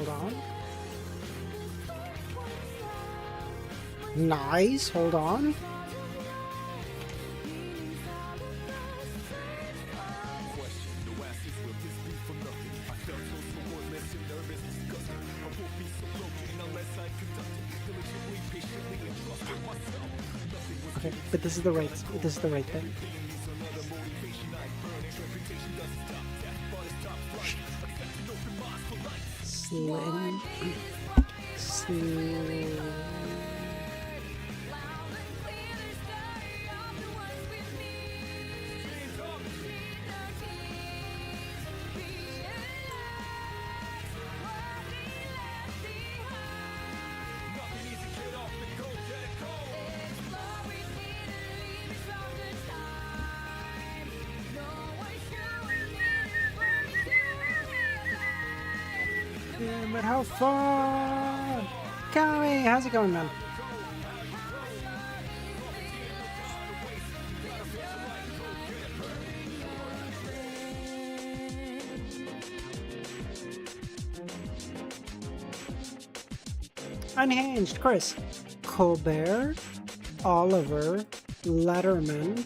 hold on. Nice, hold on. Okay, but this is the right thing. Slim. Damn it, how fun! Kami, how's it going, man? Unhinged, Chris, Colbert, Oliver, Letterman,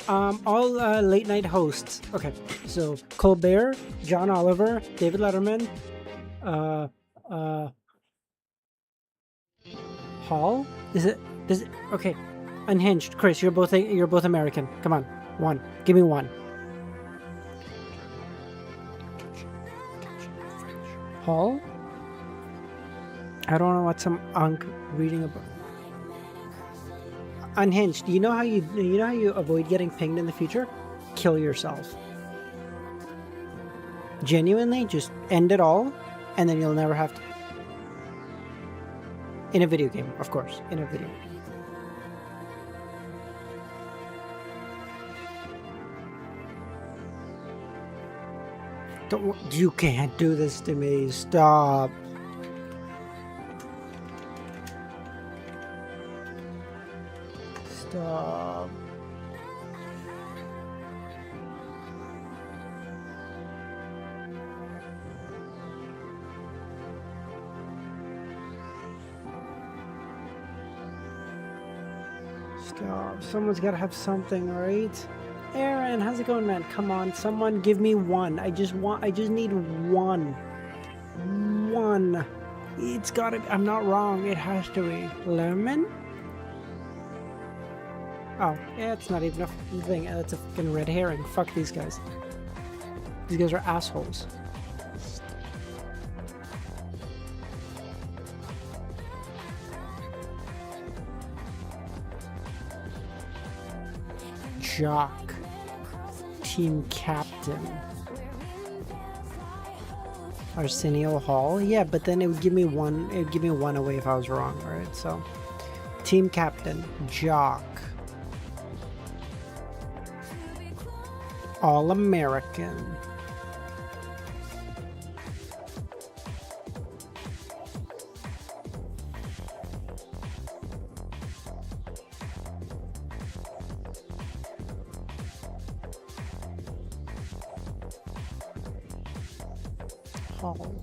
all late night hosts. Okay, so Colbert, John Oliver, David Letterman, Hall? Is it okay. Unhinged, Chris, you're both American. Come on. One. Give me one. Hall? I don't know what some reading about. Unhinged. You know how you avoid getting pinged in the future? Kill yourself. Genuinely, just end it all, and then you'll never have to. In a video game, of course. In a video game. You can't do this to me. Stop. Stop. Stop. Someone's got to have something, right? Aaron, how's it going, man? Come on, someone give me one. I just need one. One. It's gotta be, I'm not wrong. It has to be. Lemon? Oh, yeah, it's not even a thing. That's a fucking red herring. Fuck these guys. These guys are assholes. Jock. Team captain. Arsenio Hall? Yeah, but then it would give me one. It would give me one away if I was wrong, right? So, team captain. Jock. All-American. Hall.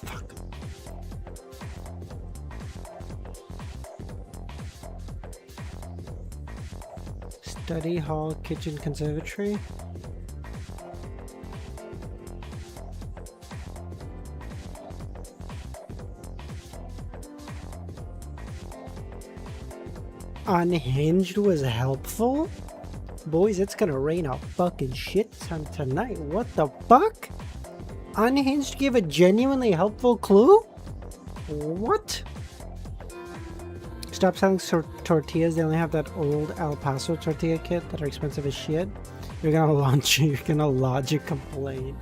Fuck. Study hall, kitchen, conservatory. Unhinged was helpful? Boys, it's gonna rain a fucking shit ton tonight. What the fuck? Unhinged gave a genuinely helpful clue? What? Stop selling tortillas. They only have that old El Paso tortilla kit that are expensive as shit. You're gonna lodge a complaint.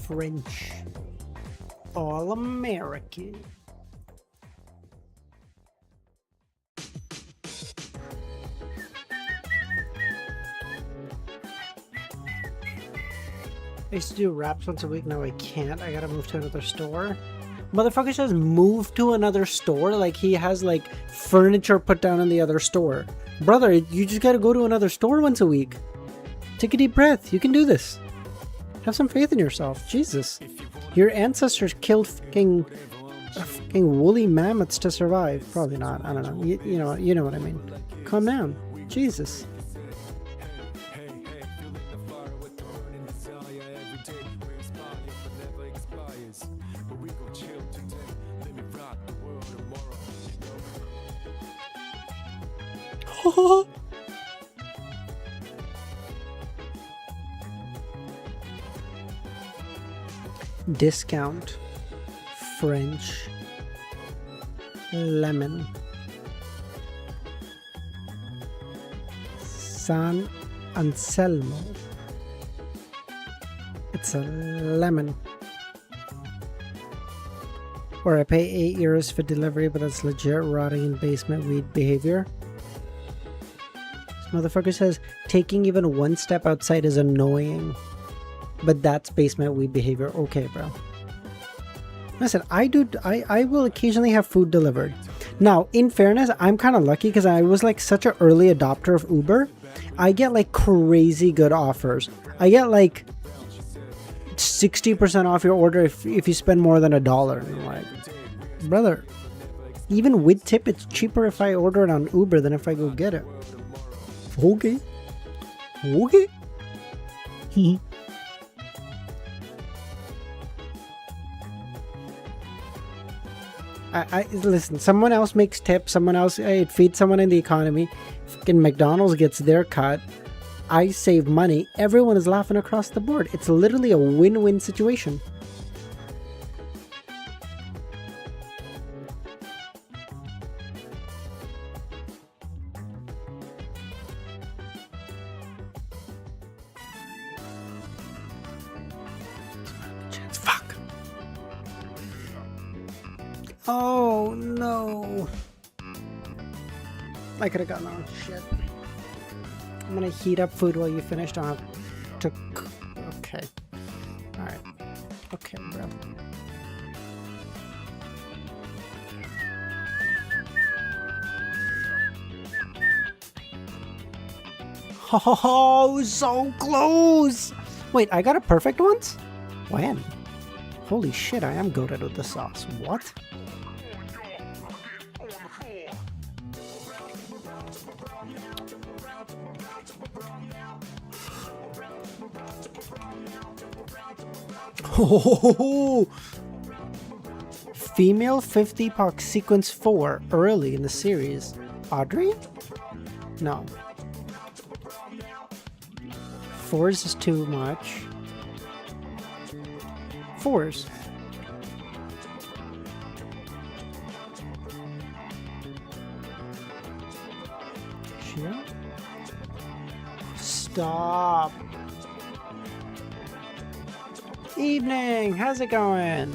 French. All-American. I used to do raps once a week. Now I can't. I gotta move to another store. Motherfucker says move to another store like he has like furniture put down in the other store. Brother, you just gotta go to another store once a week. Take a deep breath. You can do this. Have some faith in yourself. Jesus. Your ancestors killed fucking woolly mammoths to survive. Probably not. I don't know. You know what I mean. Calm down. Jesus. Discount French lemon San Anselmo. It's a lemon. Or I pay €8 for delivery, but that's legit rotting in basement weed behavior. This motherfucker says taking even one step outside is annoying. But that's basement weed behavior. Okay, bro. Listen, I will occasionally have food delivered. Now, in fairness, I'm kind of lucky because I was like such an early adopter of Uber. I get like crazy good offers. I get like 60% off your order if you spend more than $1. And I'm like, brother, even with tip, it's cheaper if I order it on Uber than if I go get it. Okay. Okay. I listen, someone else makes tips, someone else, it feeds someone in the economy. Fucking McDonald's gets their cut. I save money. Everyone is laughing across the board. It's literally a win-win situation. Fuck. Oh no. I could have gotten on shit. I'm gonna heat up food while you finish. Don't have to. Okay. Alright. Okay, bro. Oh, so close! Wait, I got a perfect once? When? Holy shit, I am goated with the sauce. What? Oh, female 50 puck sequence 4 early in the series. Audrey? No. 4s is too much. 4s. Shit. Stop. Evening, how's it going?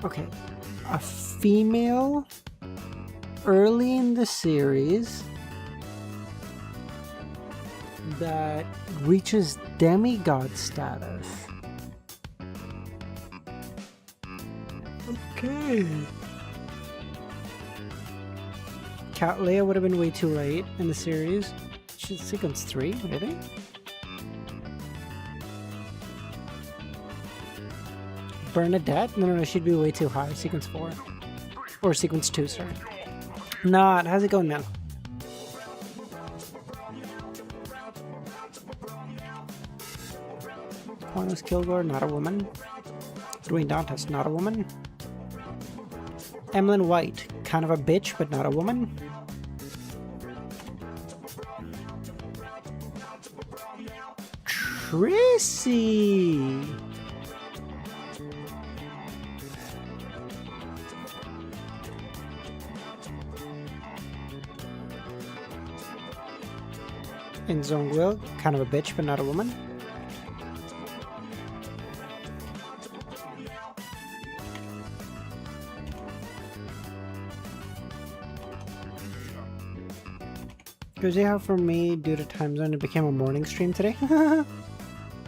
Okay, a female early in the series that reaches demigod status. Okay. Cat Leia would have been way too late in the series. She's sequence 3, really? Bernadette? No, she'd be way too high. Sequence 4. Or sequence 2, sorry. Not. How's it going, man? Juanes Kilgore, not a woman. Dwayne Dantas, not a woman. Emlyn White, kind of a bitch, but not a woman. Tracy! In Zone Will, kind of a bitch, but not a woman. Crazy how for me, due to time zone, it became a morning stream today.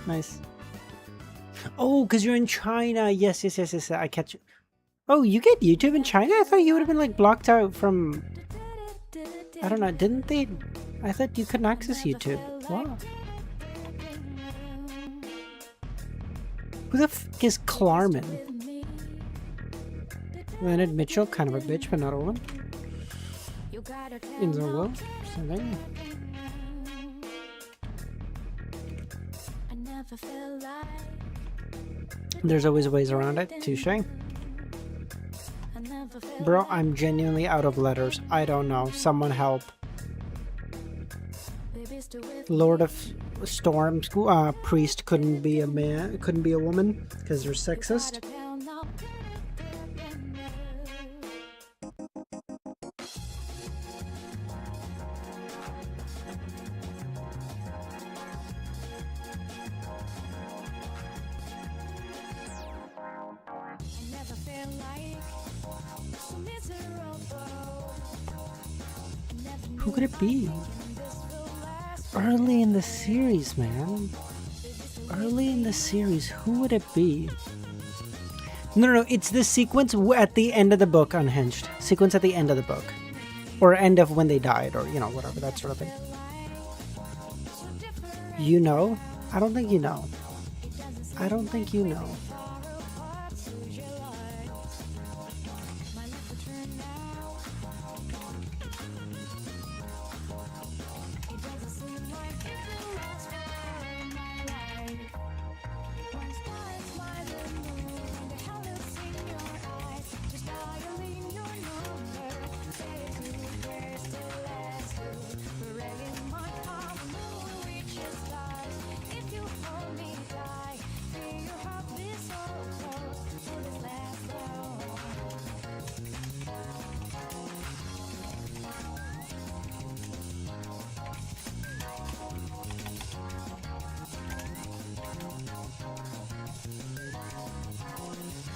Nice. Oh, because you're in China. Yes, yes, yes, yes. I catch you. Oh, you get YouTube in China? I thought you would have been like blocked out from. I don't know. Didn't they? I thought you couldn't access YouTube. Wow. Who the f is Klarman? Leonard Mitchell, kind of a bitch, but not a woman. In the world, something. There's always ways around it. Touche. Bro, I'm genuinely out of letters. I don't know. Someone help. Lord of Storm, priest couldn't be a man, couldn't be a woman because they're sexist. Who could it be? Early in the series, man. Early in the series, who would it be? No, it's the sequence at the end of the book, Unhinged. Sequence at the end of the book. Or end of when they died, or, you know, whatever, that sort of thing. You know? I don't think you know. I don't think you know.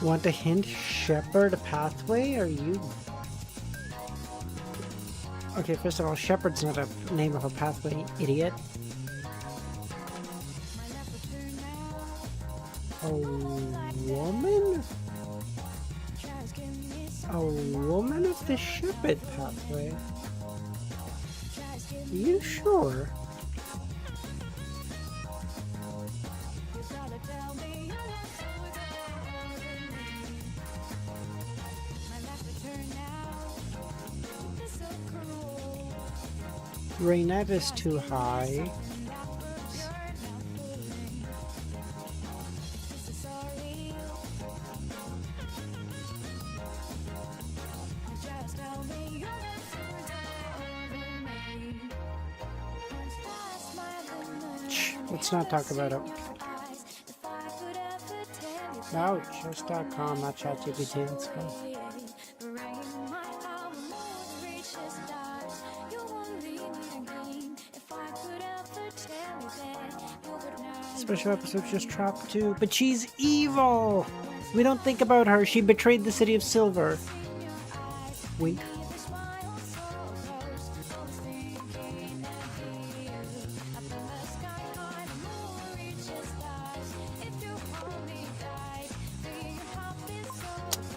Want a hint? Shepherd pathway? Are you... Okay, first of all, Shepherd's not a name of a pathway, idiot. A woman? A woman of the Shepherd pathway? You sure? Rainette is too high. Let's not talk about it. No, chess.com, not ChatGPT. Let's go. Special episodes just dropped too, but she's evil. We don't think about her. She betrayed the city of Silver. Wink.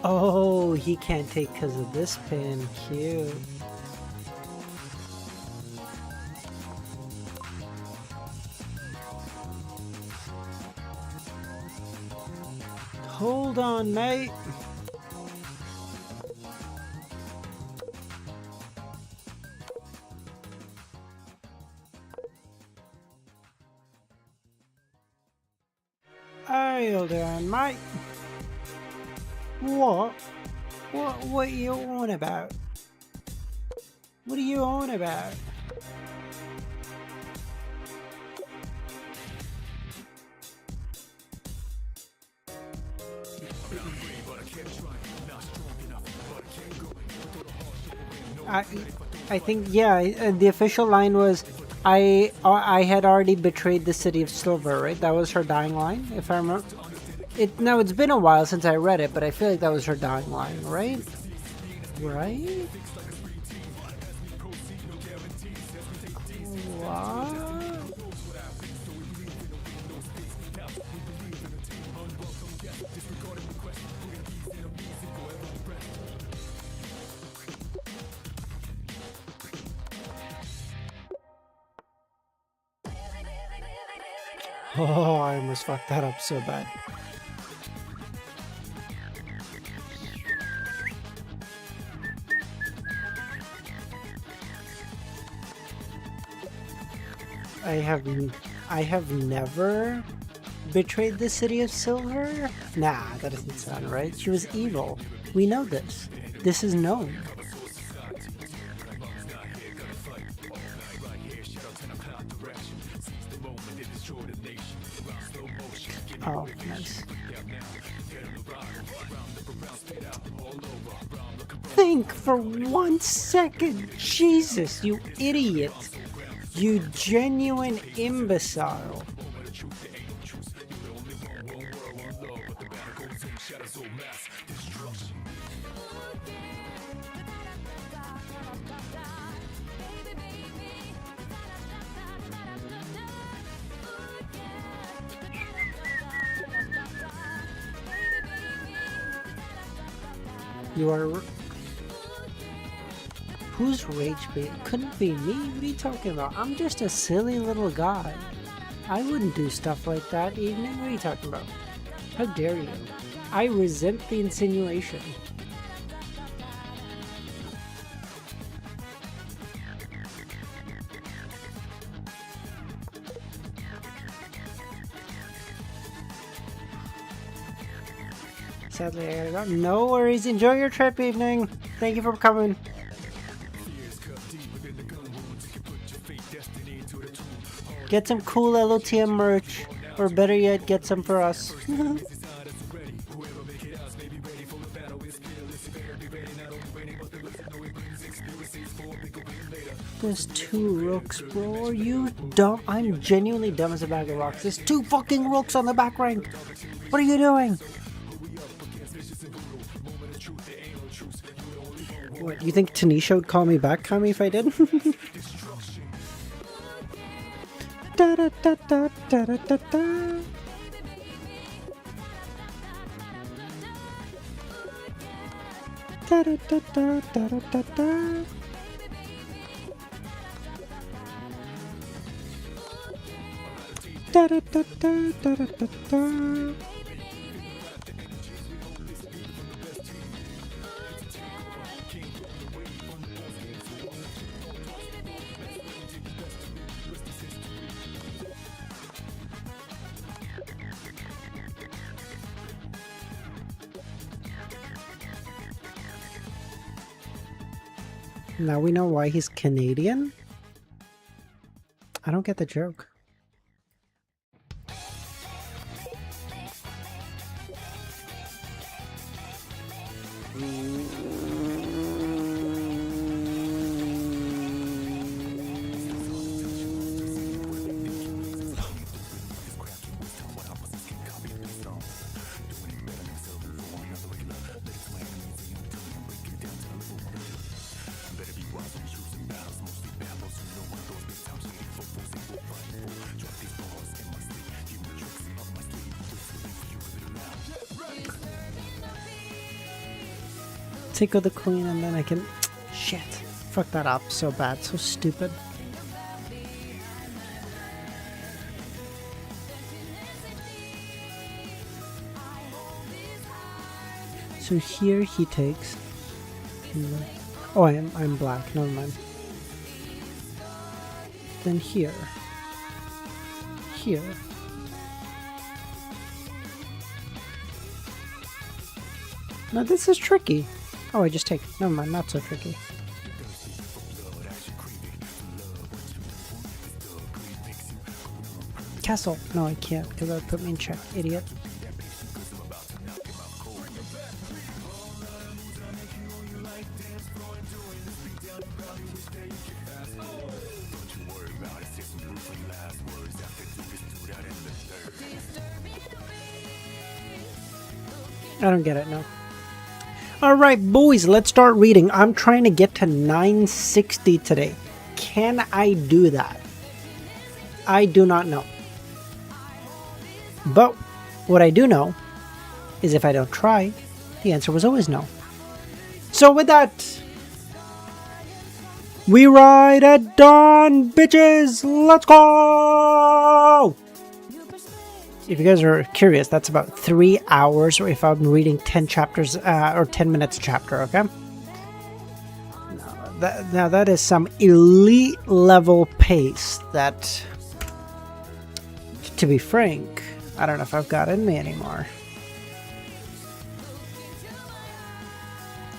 Oh, he can't take because of this pin. Cute. Hold on, mate. Hold on, mate. What? What are you on about? What are you on about? I think, yeah, the official line was, I had already betrayed the city of Silver, right? That was her dying line, if I remember. No, it's been a while since I read it, but I feel like that was her dying line, right? Right? What? Oh, I almost fucked that up so bad. I have never betrayed the city of Silver? Nah, that doesn't sound right. She was evil. We know this. This is known. Oh, nice. Think for 1 second. Jesus, you idiot. You genuine imbecile. You are... Who's rage bait? Couldn't be me. What are you talking about? I'm just a silly little guy. I wouldn't do stuff like that, Evening. What are you talking about? How dare you? I resent the insinuation. Sadly, I gotta go. No worries. Enjoy your trip, Evening. Thank you for coming. Get some cool LOTM merch, or better yet, get some for us. There's 2 rooks, bro. Are you dumb? I'm genuinely dumb as a bag of rocks. There's 2 fucking rooks on the back rank. What are you doing? What, you think Tanisha would call me back, Kami, if I did? Da da da da da da da da. Da da da da da da da da. Da da da da da da da da. Now we know why he's Canadian? I don't get the joke. Take out the queen and then I can... Shit. Fuck that up so bad. So stupid. So here he takes... Oh, I'm black. Never mind. Then here. Here. Now this is tricky. Oh, I just take... Never mind, not so tricky. Castle. No, I can't, because that would put me in check, idiot. I don't get it, no. Alright, boys, let's start reading. I'm trying to get to 960 today. Can I do that? I do not know. But what I do know is if I don't try, the answer was always no. So with that, we ride at dawn, bitches! Let's go! If you guys are curious, that's about 3 hours if I'm reading 10 chapters or 10 minutes a chapter, okay? Now that is some elite level pace that, to be frank, I don't know if I've got in me anymore.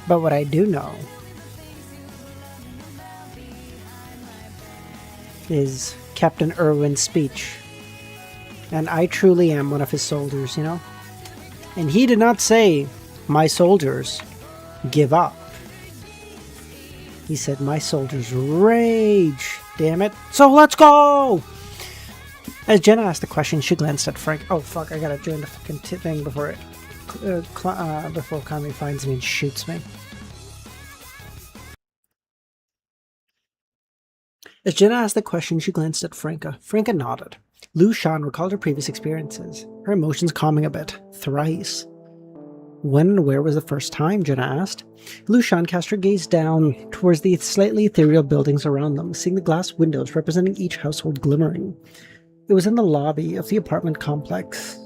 But what I do know is Captain Irwin's speech. And I truly am one of his soldiers, you know? And he did not say, my soldiers, give up. He said, my soldiers rage. Damn it. So let's go! As Jenna asked the question, she glanced at Frank. Oh, fuck, I gotta join the fucking thing before Kami finds me and shoots me. As Jenna asked the question, she glanced at Franka. Franka nodded. Lu Shan recalled her previous experiences, her emotions calming a bit. Thrice. When and where was the first time? Jenna asked. Lu Shan cast her gaze down towards the slightly ethereal buildings around them, seeing the glass windows representing each household glimmering. It was in the lobby of the apartment complex.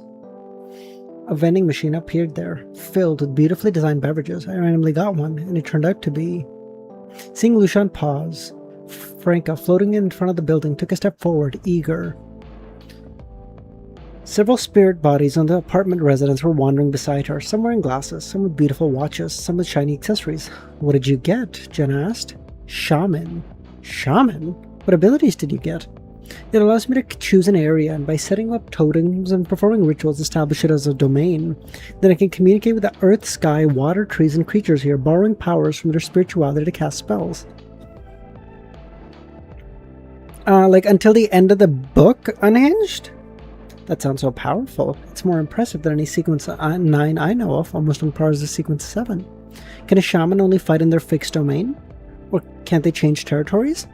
A vending machine appeared there, filled with beautifully designed beverages. I randomly got one, and it turned out to be... Seeing Lu Shan pause, Franka, floating in front of the building, took a step forward, eager. Several spirit bodies on the apartment residence were wandering beside her, some wearing glasses, some with beautiful watches, some with shiny accessories. What did you get? Jen asked. Shaman. Shaman? What abilities did you get? It allows me to choose an area, and by setting up totems and performing rituals, establish it as a domain. Then I can communicate with the earth, sky, water, trees, and creatures here, borrowing powers from their spirituality to cast spells. Like until the end of the book, Unhinged? That sounds so powerful. It's more impressive than any sequence 9 I know of, almost on par as the sequence 7. Can a shaman only fight in their fixed domain? Or can't they change territories?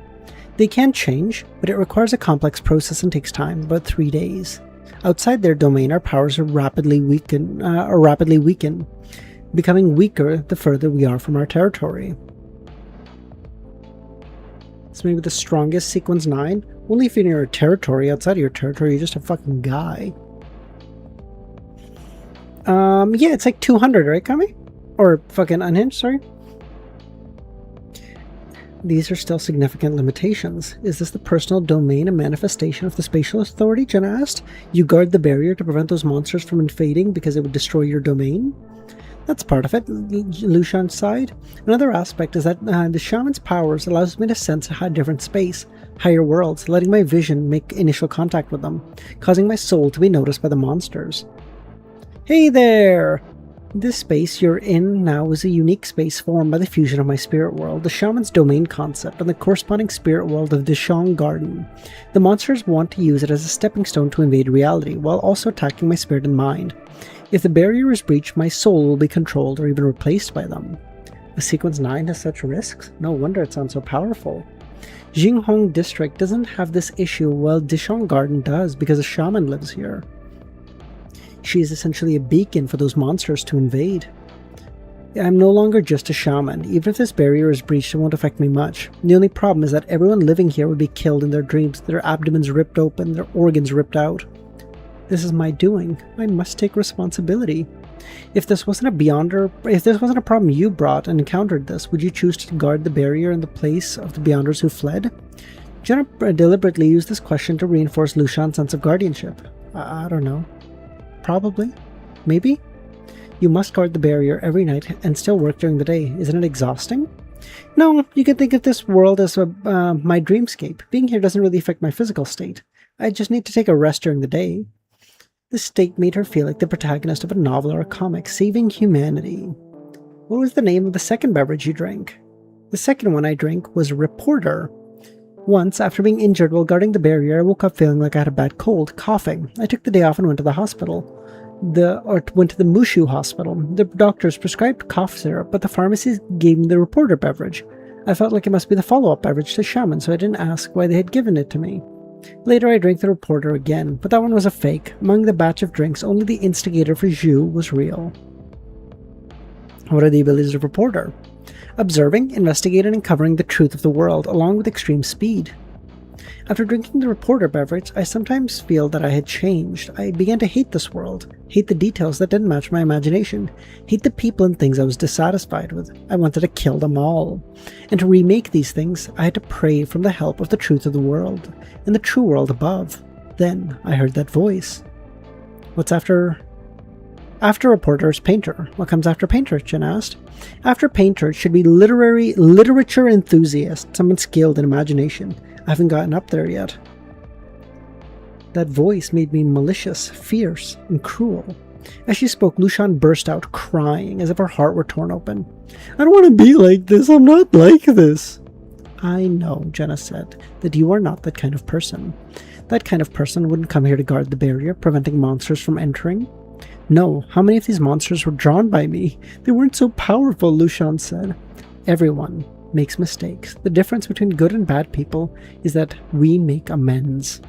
They can change, but it requires a complex process and takes time, about 3 days. Outside their domain, our powers are rapidly weaken, becoming weaker the further we are from our territory. So maybe the strongest sequence 9? Only if you're in your territory. Outside of your territory, you're just a fucking guy. Yeah, it's like 200, right, Kami? Or fucking Unhinged, sorry. These are still significant limitations. Is this the personal domain and manifestation of the spatial authority? Jenna asked. You guard the barrier to prevent those monsters from invading because it would destroy your domain? That's part of it, Lu Shan sighed. Another aspect is that the shaman's powers allows me to sense a different space, higher worlds, letting my vision make initial contact with them, causing my soul to be noticed by the monsters. Hey there! This space you're in now is a unique space formed by the fusion of my spirit world, the shaman's domain concept, and the corresponding spirit world of Dishong Garden. The monsters want to use it as a stepping stone to invade reality, while also attacking my spirit and mind. If the barrier is breached, my soul will be controlled or even replaced by them. A sequence 9 has such risks? No wonder it sounds so powerful. Jinghong District doesn't have this issue, while Dishong Garden does, because a shaman lives here. She is essentially a beacon for those monsters to invade. I'm no longer just a shaman. Even if this barrier is breached, it won't affect me much. The only problem is that everyone living here would be killed in their dreams, their abdomens ripped open, their organs ripped out. This is my doing. I must take responsibility. If this wasn't a problem you brought and encountered this, would you choose to guard the barrier in the place of the Beyonders who fled? Jenna deliberately used this question to reinforce Lu Shan's sense of guardianship. I don't know. Probably. Maybe? You must guard the barrier every night and still work during the day. Isn't it exhausting? No, you can think of this world as my dreamscape. Being here doesn't really affect my physical state. I just need to take a rest during the day. This state made her feel like the protagonist of a novel or a comic, saving humanity. What was the name of the second beverage you drank? The second one I drank was Reporter. Once, after being injured while guarding the barrier, I woke up feeling like I had a bad cold, coughing. I took the day off and went to the hospital. Went to the Mushu hospital. The doctors prescribed cough syrup, but the pharmacy gave me the Reporter beverage. I felt like it must be the follow-up beverage to Shaman, so I didn't ask why they had given it to me. Later I drank the Reporter again, but that one was a fake. Among the batch of drinks, only the instigator for Zhu was real. What are the abilities of Reporter? Observing, investigating, and covering the truth of the world, along with extreme speed. After drinking the reporter beverage, I sometimes feel that I had changed. I began to hate this world, hate the details that didn't match my imagination, hate the people and things I was dissatisfied with. I wanted to kill them all. And to remake these things, I had to pray from the help of the truth of the world, and the true world above. Then I heard that voice. What's after... After reporter is painter. What comes after painter? Jen asked. After painter should be literature enthusiast, someone skilled in imagination. I haven't gotten up there yet. That voice made me malicious, fierce, and cruel. As she spoke, Lushan burst out crying as if her heart were torn open. I don't want to be like this. I'm not like this. I know, Jenna said, that you are not that kind of person. That kind of person wouldn't come here to guard the barrier, preventing monsters from entering. No, how many of these monsters were drawn by me? They weren't so powerful, Lushan said. Everyone makes mistakes. The difference between good and bad people is that we make amends.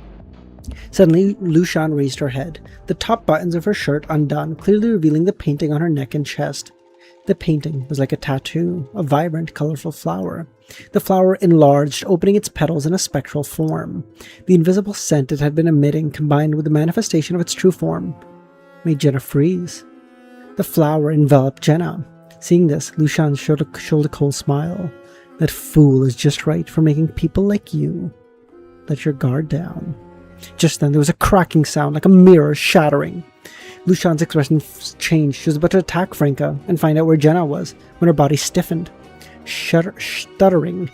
Suddenly, Lushan raised her head, the top buttons of her shirt undone, clearly revealing the painting on her neck and chest. The painting was like a tattoo, a vibrant, colorful flower. The flower enlarged, opening its petals in a spectral form. The invisible scent it had been emitting, combined with the manifestation of its true form, made Jenna freeze. The flower enveloped Jenna. Seeing this, Lushan showed a cold smile. That fool is just right for making people like you. Let your guard down. Just then, there was a cracking sound, like a mirror shattering. Lushan's expression changed. She was about to attack Franka and find out where Jenna was, when her body stiffened. Stuttering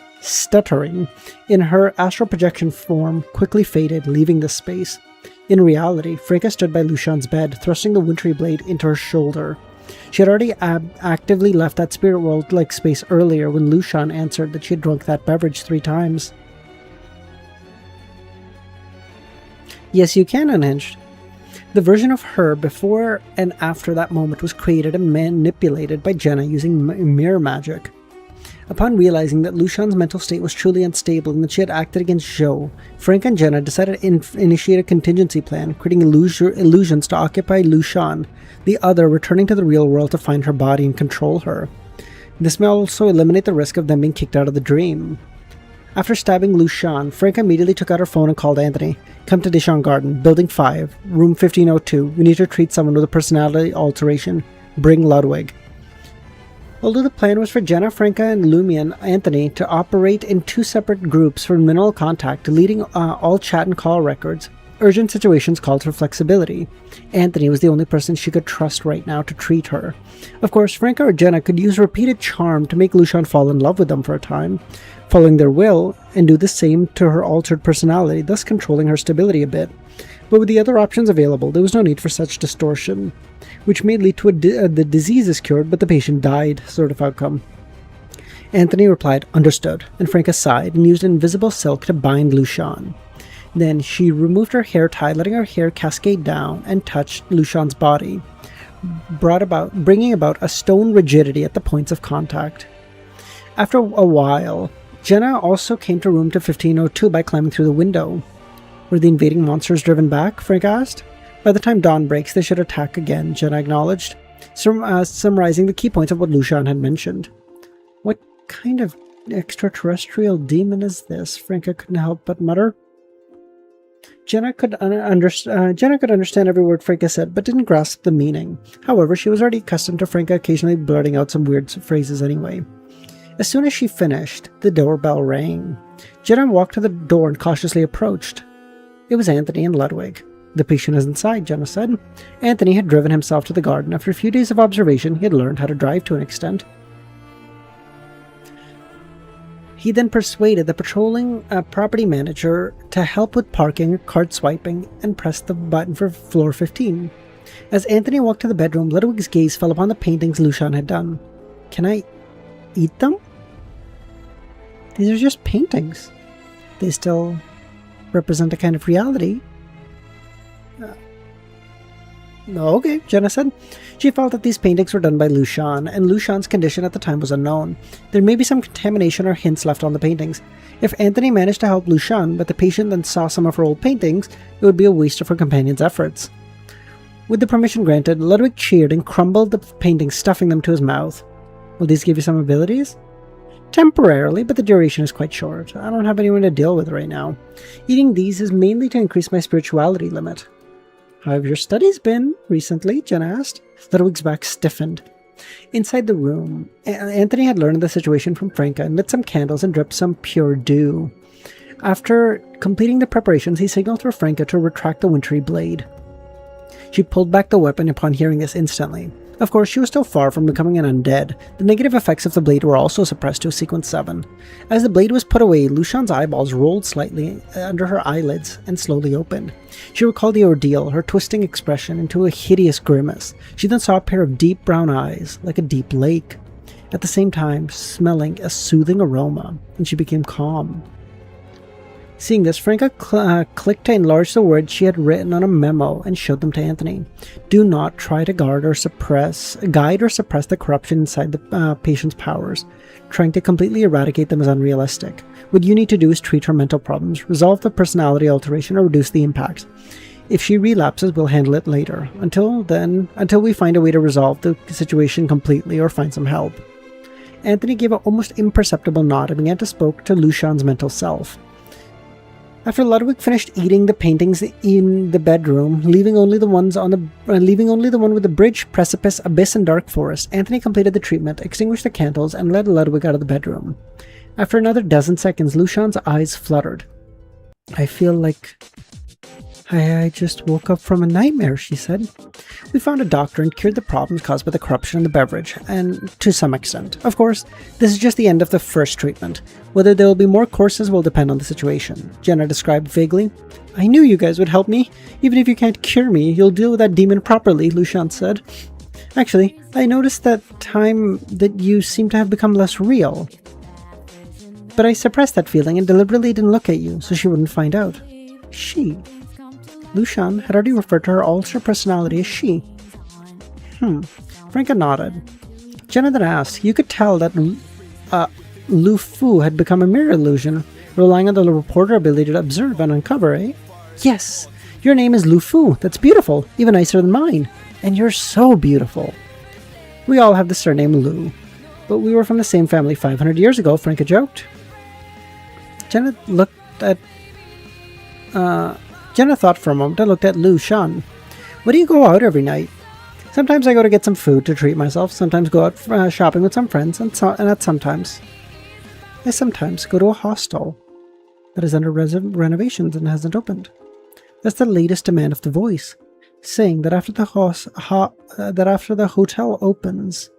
in her astral projection form quickly faded, leaving the space. In reality, Franka stood by Lushan's bed, thrusting the wintry blade into her shoulder. She had already actively left that spirit world-like space earlier when Lushan answered that she had drunk that beverage 3 times. Yes, you can, Unhinged. The version of her before and after that moment was created and manipulated by Jenna using mirror magic. Upon realizing that Lushan's mental state was truly unstable and that she had acted against Zhou, Frank and Jenna decided to initiate a contingency plan, creating illusions to occupy Lushan, the other returning to the real world to find her body and control her. This may also eliminate the risk of them being kicked out of the dream. After stabbing Lushan, Frank immediately took out her phone and called Anthony. Come to Dishon Garden, Building 5, Room 1502. We need to treat someone with a personality alteration. Bring Ludwig. Although the plan was for Jenna, Franka, and Lumi and Anthony to operate in 2 separate groups for minimal contact, deleting all chat and call records, urgent situations called for flexibility. Anthony was the only person she could trust right now to treat her. Of course, Franka or Jenna could use repeated charm to make Lushan fall in love with them for a time, following their will, and do the same to her altered personality, thus controlling her stability a bit. But with the other options available, there was no need for such distortion, which may lead to the disease is cured but the patient died sort of outcome. Anthony replied, understood, and Franka sighed and used invisible silk to bind Lushan. Then she removed her hair tie, letting her hair cascade down and touched Lushan's body, bringing about a stone rigidity at the points of contact. After a while, Jenna also came to room 1502 by climbing through the window. Were the invading monsters driven back? Frank asked. By the time dawn breaks, they should attack again, Jenna acknowledged, summarizing the key points of what Lushan had mentioned. What kind of extraterrestrial demon is this? Franka couldn't help but mutter. Jenna could understand every word Franka said, but didn't grasp the meaning. However, she was already accustomed to Franka occasionally blurting out some weird phrases anyway. As soon as she finished, the doorbell rang. Jenna walked to the door and cautiously approached. It was Anthony and Ludwig. The patient is inside, Jenna said. Anthony had driven himself to the garden. After a few days of observation, he had learned how to drive to an extent. He then persuaded the patrolling property manager to help with parking, card swiping, and pressed the button for floor 15. As Anthony walked to the bedroom, Ludwig's gaze fell upon the paintings Lushan had done. Can I eat them? These are just paintings. They still represent a kind of reality. Okay, Jenna said. She felt that these paintings were done by Lushan, and Lushan's condition at the time was unknown. There may be some contamination or hints left on the paintings. If Anthony managed to help Lushan, but the patient then saw some of her old paintings, it would be a waste of her companion's efforts. With the permission granted, Ludwig cheered and crumbled the paintings, stuffing them to his mouth. Will these give you some abilities? Temporarily, but the duration is quite short. I don't have anyone to deal with right now. Eating these is mainly to increase my spirituality limit. How have your studies been recently? Jenna asked. Ludwig's back stiffened. Inside the room, Anthony had learned the situation from Franca and lit some candles and dripped some pure dew. After completing the preparations, he signaled for Franca to retract the wintry blade. She pulled back the weapon upon hearing this instantly. Of course, she was still far from becoming an undead. The negative effects of the blade were also suppressed to sequence 7. As the blade was put away, Lushan's eyeballs rolled slightly under her eyelids and slowly opened. She recalled the ordeal, her twisting expression into a hideous grimace. She then saw a pair of deep brown eyes, like a deep lake, at the same time smelling a soothing aroma, and she became calm. Seeing this, Franca clicked to enlarge the words she had written on a memo and showed them to Anthony. Do not try to guide or suppress the corruption inside the patient's powers. Trying to completely eradicate them is unrealistic. What you need to do is treat her mental problems, resolve the personality alteration, or reduce the impact. If she relapses, we'll handle it later. Until we find a way to resolve the situation completely or find some help. Anthony gave an almost imperceptible nod and began to speak to Lushan's mental self. After Ludwig finished eating the paintings in the bedroom, leaving only the one with the bridge, precipice, abyss, and dark forest, Anthony completed the treatment, extinguished the candles, and led Ludwig out of the bedroom. After another dozen seconds, Lushan's eyes fluttered. I feel like I just woke up from a nightmare, she said. We found a doctor and cured the problems caused by the corruption in the beverage, and to some extent. Of course, this is just the end of the first treatment. Whether there will be more courses will depend on the situation, Jenna described vaguely. I knew you guys would help me. Even if you can't cure me, you'll deal with that demon properly, Lushan said. Actually, I noticed that you seem to have become less real. But I suppressed that feeling and deliberately didn't look at you, so she wouldn't find out. She. Lushan had already referred to her alter personality as she. Franca nodded. Jenna then asked, you could tell that Lu Fu had become a mirror illusion, relying on the reporter ability to observe and uncover, eh? Yes, your name is Lu Fu. That's beautiful, even nicer than mine. And you're so beautiful. We all have the surname Lu, but we were from the same family 500 years ago, Franca joked. Jenna thought for a moment and looked at Lushan. Where do you go out every night? Sometimes I go to get some food to treat myself, sometimes go out shopping with some friends, and I sometimes go to a hostel that is under renovations and hasn't opened. That's the latest demand of the voice, saying that after the hotel opens.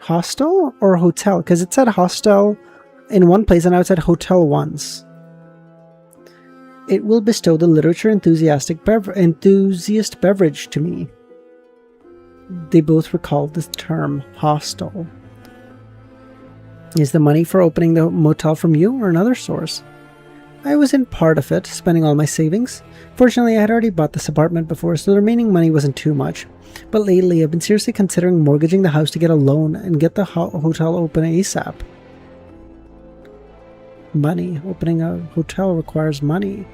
Hostel or hotel? Because it said hostel in one place and now it said hotel once. It will bestow the literature enthusiast beverage to me. They both recalled this term, hostel. Is the money for opening the motel from you or another source? I was in part of it, spending all my savings. Fortunately, I had already bought this apartment before, so the remaining money wasn't too much. But lately, I've been seriously considering mortgaging the house to get a loan and get the hotel open ASAP. Money. Opening a hotel requires money.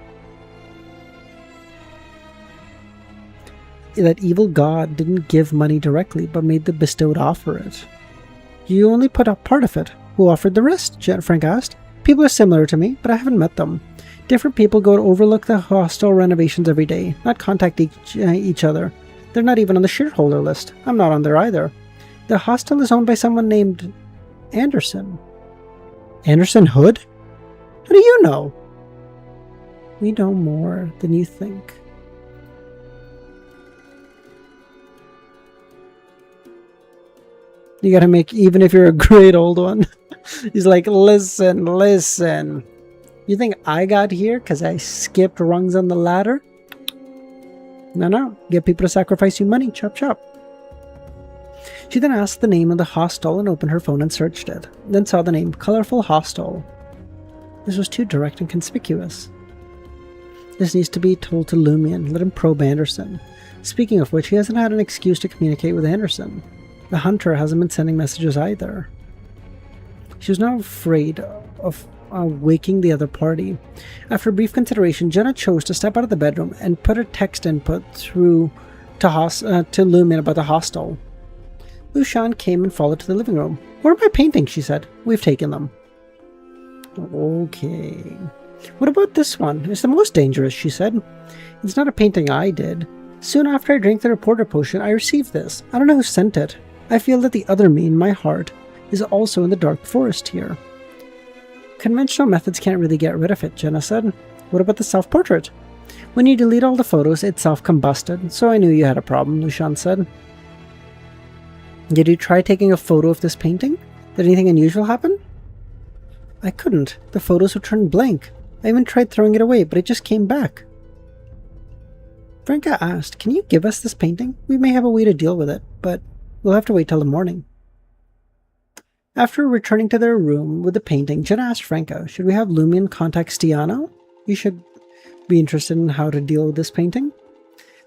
That evil god didn't give money directly, but made the bestowed offer it. You only put up part of it. Who offered the rest? Frank asked. People are similar to me, but I haven't met them. Different people go to overlook the hostel renovations every day, not contact each other. They're not even on the shareholder list. I'm not on there either. The hostel is owned by someone named Anderson. Anderson Hood? How do you know? We know more than you think. You gotta make, even if you're a great old one. He's like, listen. You think I got here because I skipped rungs on the ladder? No. Get people to sacrifice you money. Chop, chop. She then asked the name of the hostel and opened her phone and searched it. Then saw the name Colorful Hostel. This was too direct and conspicuous. This needs to be told to Lumion. Let him probe Anderson. Speaking of which, he hasn't had an excuse to communicate with Anderson. The hunter hasn't been sending messages either. She was now afraid of waking the other party. After brief consideration, Jenna chose to step out of the bedroom and put her text input through to Lumion about the hostel. Lucian came and followed to the living room. Where are my paintings? She said. We've taken them. Okay. What about this one? It's the most dangerous, she said. It's not a painting I did. Soon after I drank the reporter potion, I received this. I don't know who sent it. I feel that the other me in my heart is also in the dark forest here. Conventional methods can't really get rid of it, Jenna said. What about the self-portrait? When you delete all the photos, it self-combusted, so I knew you had a problem, Lucian said. Did you try taking a photo of this painting? Did anything unusual happen? I couldn't. The photos would turn blank. I even tried throwing it away, but it just came back. Franca asked, can you give us this painting? We may have a way to deal with it, but we'll have to wait till the morning. After returning to their room with the painting, Jenna asked Franca, should we have Lumion contact Stiano? You should be interested in how to deal with this painting.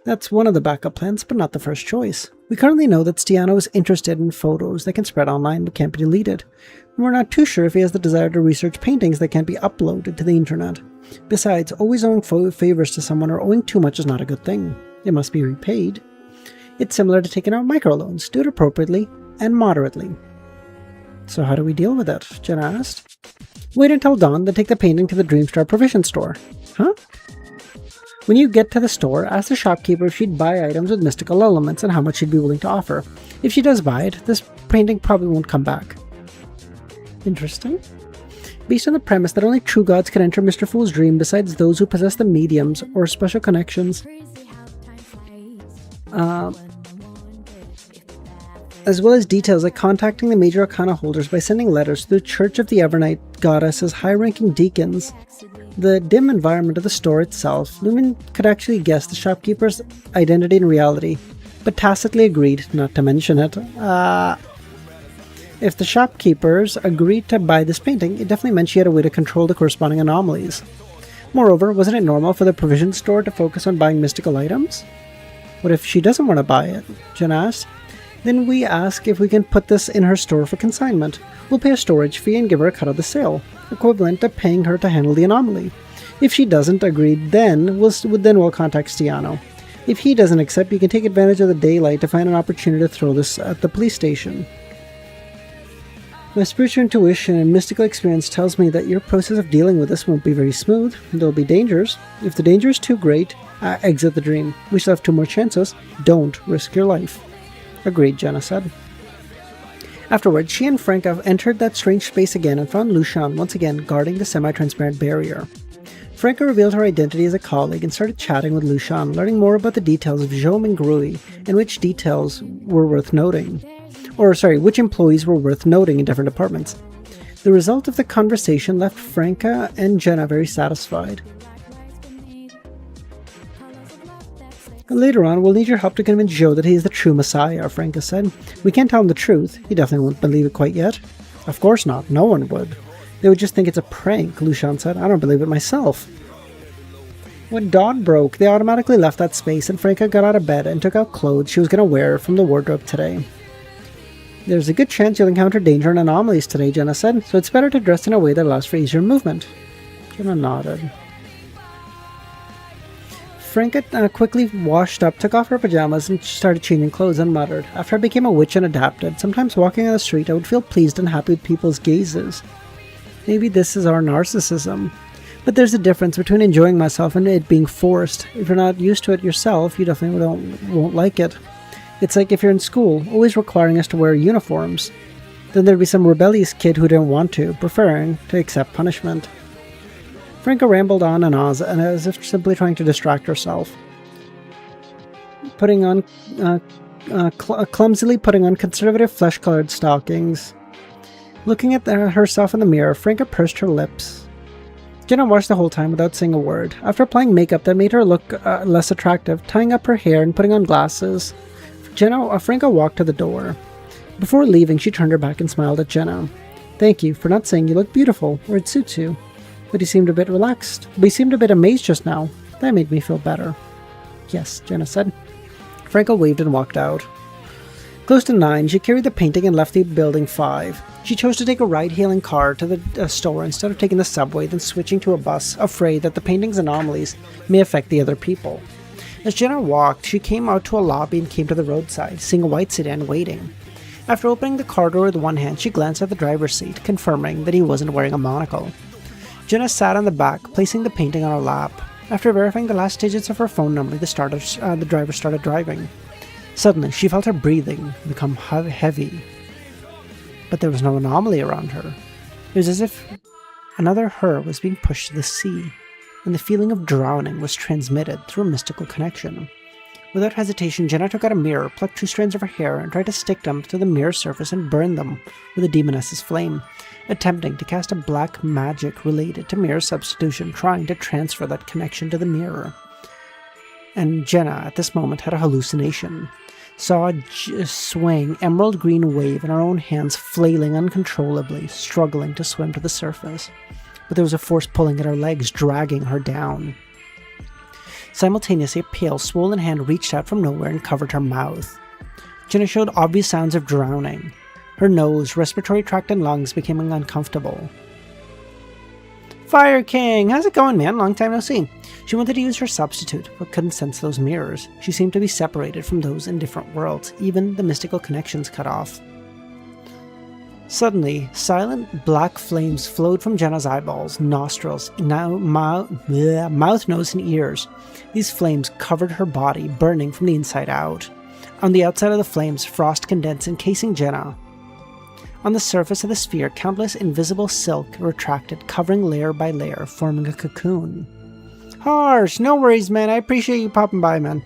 That's one of the backup plans, but not the first choice. We currently know that Stiano is interested in photos that can spread online but can't be deleted. We're not too sure if he has the desire to research paintings that can't be uploaded to the internet. Besides, always owing favors to someone or owing too much is not a good thing. It must be repaid. It's similar to taking out microloans. Do it appropriately and moderately. So how do we deal with it? Jenna asked. Wait until dawn, then take the painting to the Dreamstar provision store. Huh? When you get to the store, ask the shopkeeper if she'd buy items with mystical elements and how much she'd be willing to offer. If she does buy it, this painting probably won't come back. Interesting. Based on the premise that only true gods can enter Mr. Fool's dream besides those who possess the mediums or special connections, as well as details like contacting the major arcana holders by sending letters to the Church of the Evernight Goddess's high-ranking deacons, the dim environment of the store itself, Lumen could actually guess the shopkeeper's identity and reality, but tacitly agreed not to mention it. If the shopkeepers agreed to buy this painting, it definitely meant she had a way to control the corresponding anomalies. Moreover, wasn't it normal for the provision store to focus on buying mystical items? What if she doesn't want to buy it? Jen asked. Then we ask if we can put this in her store for consignment. We'll pay a storage fee and give her a cut of the sale, equivalent to paying her to handle the anomaly. If she doesn't agree, then we'll contact Stiano. If he doesn't accept, you can take advantage of the daylight to find an opportunity to throw this at the police station. My spiritual intuition and mystical experience tells me that your process of dealing with this won't be very smooth. There'll be dangers. If the danger is too great, exit the dream. We still have 2 more chances. Don't risk your life. Agreed, Jenna said. Afterwards, she and Franca entered that strange space again and found Lucian once again guarding the semi-transparent barrier. Franca revealed her identity as a colleague and started chatting with Lucian, learning more about the details of Jaume and Grui and which details were worth noting. Which employees were worth noting in different departments. The result of the conversation left Franca and Jenna very satisfied. Later on, we'll need your help to convince Joe that he is the true Messiah, Franca said. We can't tell him the truth. He definitely won't believe it quite yet. Of course not. No one would. They would just think it's a prank, Lucian said. I don't believe it myself. When dawn broke, they automatically left that space and Franca got out of bed and took out clothes she was going to wear from the wardrobe today. There's a good chance you'll encounter danger and anomalies today, Jenna said, so it's better to dress in a way that allows for easier movement. Jenna nodded. Franca quickly washed up, took off her pajamas, and started changing clothes and muttered, after I became a witch and adapted, sometimes walking on the street I would feel pleased and happy with people's gazes. Maybe this is our narcissism. But there's a difference between enjoying myself and it being forced. If you're not used to it yourself, you definitely won't like it. It's like if you're in school, always requiring us to wear uniforms. Then there'd be some rebellious kid who didn't want to, preferring to accept punishment. Franca rambled on and on, and as if simply trying to distract herself. Clumsily putting on conservative flesh-colored stockings. Looking at herself in the mirror, Franca pursed her lips. Jenna watched the whole time without saying a word. After applying makeup that made her look less attractive, tying up her hair and putting on glasses, Franca walked to the door. Before leaving, she turned her back and smiled at Jenna. Thank you for not saying you look beautiful, or it suits you. But he seemed a bit relaxed. But he seemed a bit amazed just now. That made me feel better. Yes, Jenna said. Franca waved and walked out. Close to 9, she carried the painting and left the building 5. She chose to take a ride-hailing car to the store instead of taking the subway, then switching to a bus, afraid that the painting's anomalies may affect the other people. As Jenna walked, she came out to a lobby and came to the roadside, seeing a white sedan waiting. After opening the car door with one hand, she glanced at the driver's seat, confirming that he wasn't wearing a monocle. Jenna sat on the back, placing the painting on her lap. After verifying the last digits of her phone number, the driver started driving. Suddenly, she felt her breathing become heavy. But there was no anomaly around her. It was as if another her was being pushed to the sea, and the feeling of drowning was transmitted through a mystical connection. Without hesitation, Jenna took out a mirror, plucked 2 strands of her hair, and tried to stick them to the mirror surface and burn them with a demoness's flame, attempting to cast a black magic related to mirror substitution, trying to transfer that connection to the mirror. And Jenna, at this moment, had a hallucination. Saw a swaying emerald green wave in her own hands, flailing uncontrollably, struggling to swim to the surface. But there was a force pulling at her legs, dragging her down. Simultaneously, a pale, swollen hand reached out from nowhere and covered her mouth. Jenna showed obvious signs of drowning. Her nose, respiratory tract, and lungs became uncomfortable. Fire King! How's it going, man? Long time no see. She wanted to use her substitute, but couldn't sense those mirrors. She seemed to be separated from those in different worlds, even the mystical connections cut off. Suddenly, silent black flames flowed from Jenna's eyeballs, nostrils, mouth, nose, and ears. These flames covered her body, burning from the inside out. On the outside of the flames, frost condensed, encasing Jenna. On the surface of the sphere, countless invisible silk retracted, covering layer by layer, forming a cocoon. Harsh, no worries, man. I appreciate you popping by, man.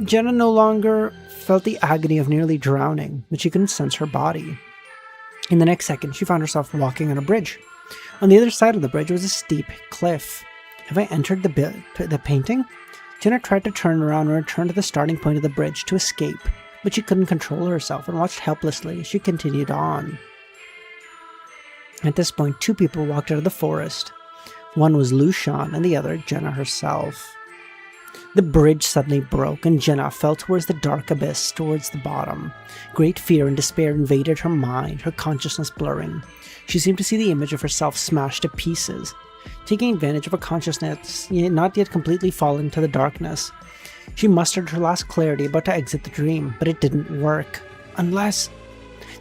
Jenna no longer felt the agony of nearly drowning, but she couldn't sense her body. In the next second, she found herself walking on a bridge. On the other side of the bridge was a steep cliff. Have I entered the painting? Jenna tried to turn around and return to the starting point of the bridge to escape, but she couldn't control herself and watched helplessly as she continued on. At this point, 2 people walked out of the forest. One was Lucian and the other Jenna herself. The bridge suddenly broke and Jenna fell towards the dark abyss, towards the bottom. Great fear and despair invaded her mind, her consciousness blurring. She seemed to see the image of herself smashed to pieces. Taking advantage of her consciousness not yet completely fallen to the darkness, she mustered her last clarity about to exit the dream, but it didn't work. Unless...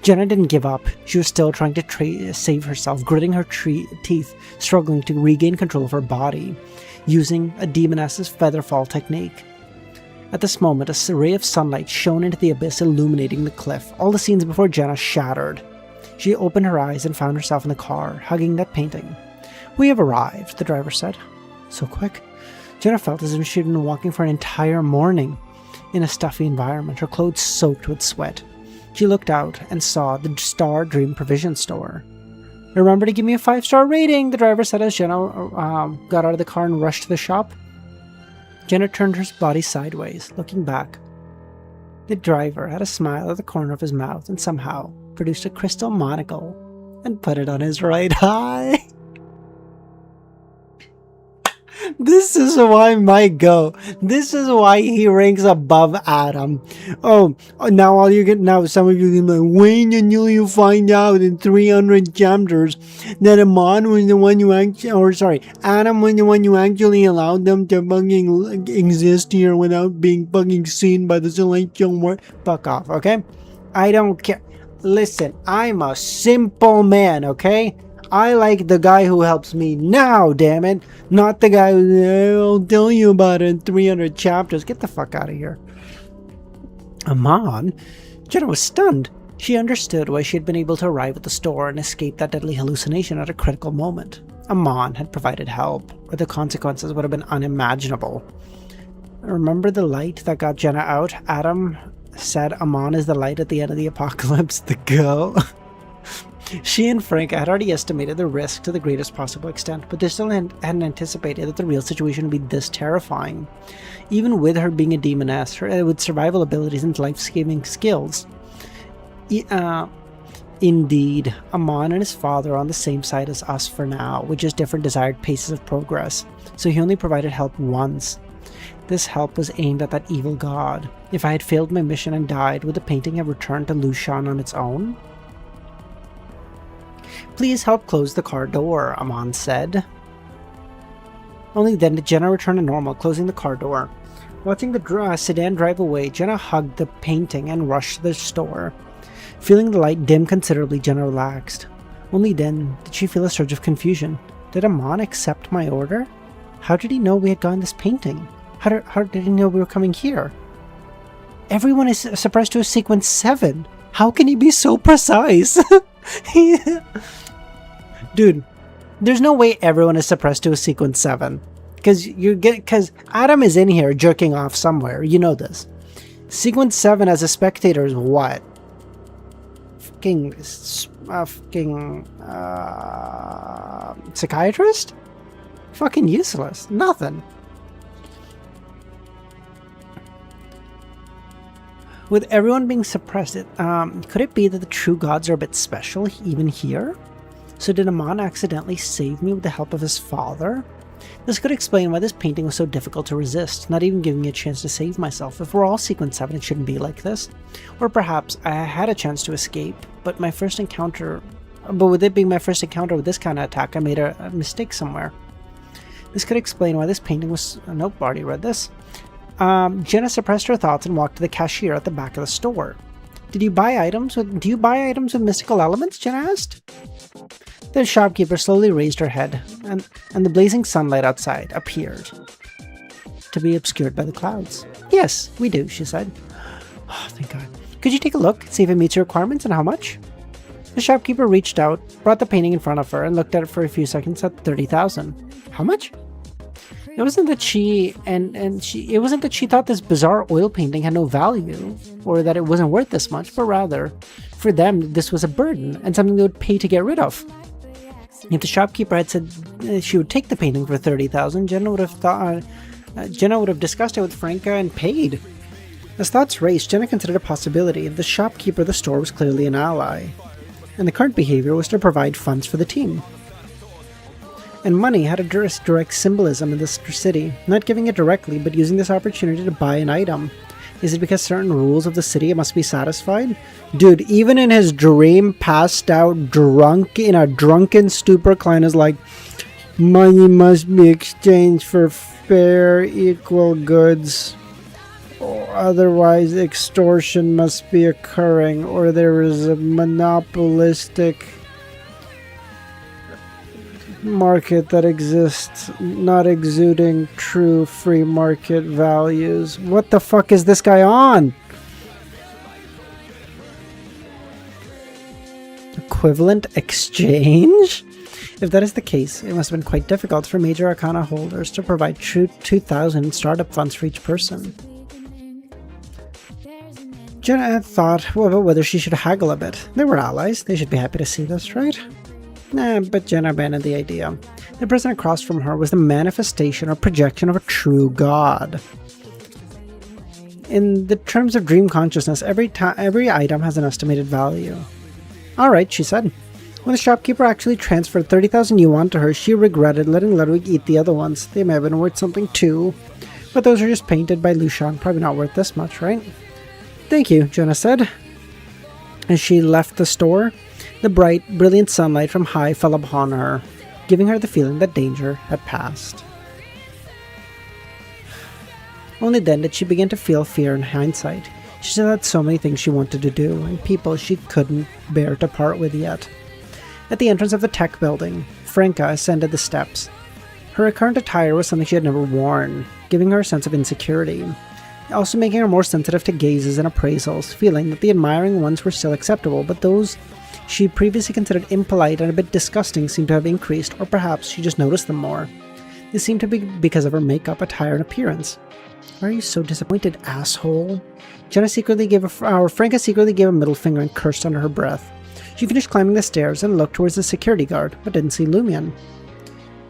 Jenna didn't give up. She was still trying to save herself, gritting her teeth, struggling to regain control of her body, using a demoness's featherfall technique. At this moment, a ray of sunlight shone into the abyss, illuminating the cliff. All the scenes before Jenna shattered. She opened her eyes and found herself in the car, hugging that painting. "We have arrived," the driver said. So quick. Jenna felt as if she'd been walking for an entire morning in a stuffy environment, her clothes soaked with sweat. She looked out and saw the Star Dream Provision Store. "Remember to give me a 5-star rating," the driver said as Jenna got out of the car and rushed to the shop. Jenna turned her body sideways, looking back. The driver had a smile at the corner of his mouth and somehow produced a crystal monocle and put it on his right eye. This is why Mike go. This is why he ranks above Adam. Oh, now some of you can be like, when until you find out in 300 chapters that Adam was the one you actually allowed them to fucking exist here without being fucking seen by the celestial world. Fuck off, okay? I don't care. Listen, I'm a simple man, okay? I like the guy who helps me now, damn it. Not the guy who I'll tell you about it in 300 chapters. Get the fuck out of here. Amon? Jenna was stunned. She understood why she had been able to arrive at the store and escape that deadly hallucination at a critical moment. Amon had provided help, or the consequences would have been unimaginable. Remember the light that got Jenna out? Adam said Amon is the light at the end of the apocalypse. The go. She and Frank had already estimated the risk to the greatest possible extent, but they still hadn't anticipated that the real situation would be this terrifying. Even with her being a demoness, with survival abilities and life-saving skills. Indeed, Amon and his father are on the same side as us for now, with just different desired paces of progress, so he only provided help once. This help was aimed at that evil god. If I had failed my mission and died, would the painting have returned to Lucian on its own? "Please help close the car door," Amon said. Only then did Jenna return to normal, closing the car door. Watching the sedan drive away, Jenna hugged the painting and rushed to the store. Feeling the light dim considerably, Jenna relaxed. Only then did she feel a surge of confusion. Did Amon accept my order? How did he know we had gotten this painting? How did he know we were coming here? Everyone is suppressed to a sequence 7. How can he be so precise? Dude, there's no way everyone is suppressed to a sequence 7. Because Adam is in here jerking off somewhere. You know this. Sequence 7 as a spectator is what? Psychiatrist? Fucking useless. Nothing. With everyone being suppressed, could it be that the true gods are a bit special even here? So did Amon accidentally save me with the help of his father? This could explain why this painting was so difficult to resist, not even giving me a chance to save myself. If we're all sequence 7, it shouldn't be like this. Or perhaps I had a chance to escape, but with it being my first encounter with this kind of attack, I made a mistake somewhere. This could explain why this painting was... Nope, already read this. Jenna suppressed her thoughts and walked to the cashier at the back of the store. Do you buy items with mystical elements? Jenna asked. The shopkeeper slowly raised her head, and the blazing sunlight outside appeared to be obscured by the clouds. Yes, we do, she said. Oh, thank God. Could you take a look, see if it meets your requirements and how much? The shopkeeper reached out, brought the painting in front of her, and looked at it for a few seconds at 30,000. How much? It wasn't that she thought this bizarre oil painting had no value, or that it wasn't worth this much, but rather, for them, this was a burden and something they would pay to get rid of. If the shopkeeper had said she would take the painting for 30,000, Jenna would have discussed it with Franca and paid. As thoughts raced, Jenna considered a possibility. The shopkeeper of the store was clearly an ally, and the current behavior was to provide funds for the team. And money had a direct symbolism in this city, not giving it directly, but using this opportunity to buy an item. Is it because certain rules of the city must be satisfied? Dude, even in his dream, passed out, drunk, in a drunken stupor, Klein is like, money must be exchanged for fair, equal goods. Or otherwise, extortion must be occurring, or there is a monopolistic market that exists, not exuding true free market values. What the fuck is this guy on? Equivalent exchange? If that is the case, it must have been quite difficult for major arcana holders to provide true 2,000 startup funds for each person. Jenna had thought about whether she should haggle a bit. They were allies, they should be happy to see this, right? Nah, but Jenna abandoned the idea. The person across from her was the manifestation or projection of a true god. In the terms of dream consciousness, every item has an estimated value. Alright, she said. When the shopkeeper actually transferred 30,000 yuan to her, she regretted letting Ludwig eat the other ones. They may have been worth something too. But those are just painted by Lushan, probably not worth this much, right? Thank you, Jenna said. As she left the store, the bright, brilliant sunlight from high fell upon her, giving her the feeling that danger had passed. Only then did she begin to feel fear in hindsight. She still had so many things she wanted to do, and people she couldn't bear to part with yet. At the entrance of the tech building, Franca ascended the steps. Her current attire was something she had never worn, giving her a sense of insecurity, also making her more sensitive to gazes and appraisals, feeling that the admiring ones were still acceptable, but those she previously considered impolite and a bit disgusting seemed to have increased, or perhaps she just noticed them more. This seemed to be because of her makeup, attire, and appearance. Why are you so disappointed, asshole? Franca secretly gave a middle finger and cursed under her breath. She finished climbing the stairs and looked towards the security guard, but didn't see Lumion.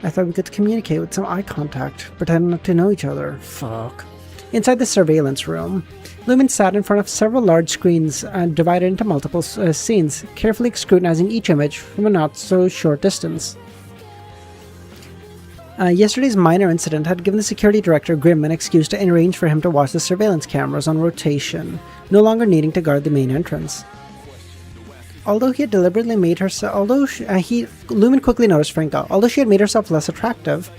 I thought we could communicate with some eye contact, pretend not to know each other. Fuck. Inside the surveillance room, Lumen sat in front of several large screens divided into multiple scenes, carefully scrutinizing each image from a not-so-short distance. Yesterday's minor incident had given the security director Grimm an excuse to arrange for him to watch the surveillance cameras on rotation, no longer needing to guard the main entrance. Although he had deliberately made herself, Lumen quickly noticed Franca. Although she had made herself less attractive,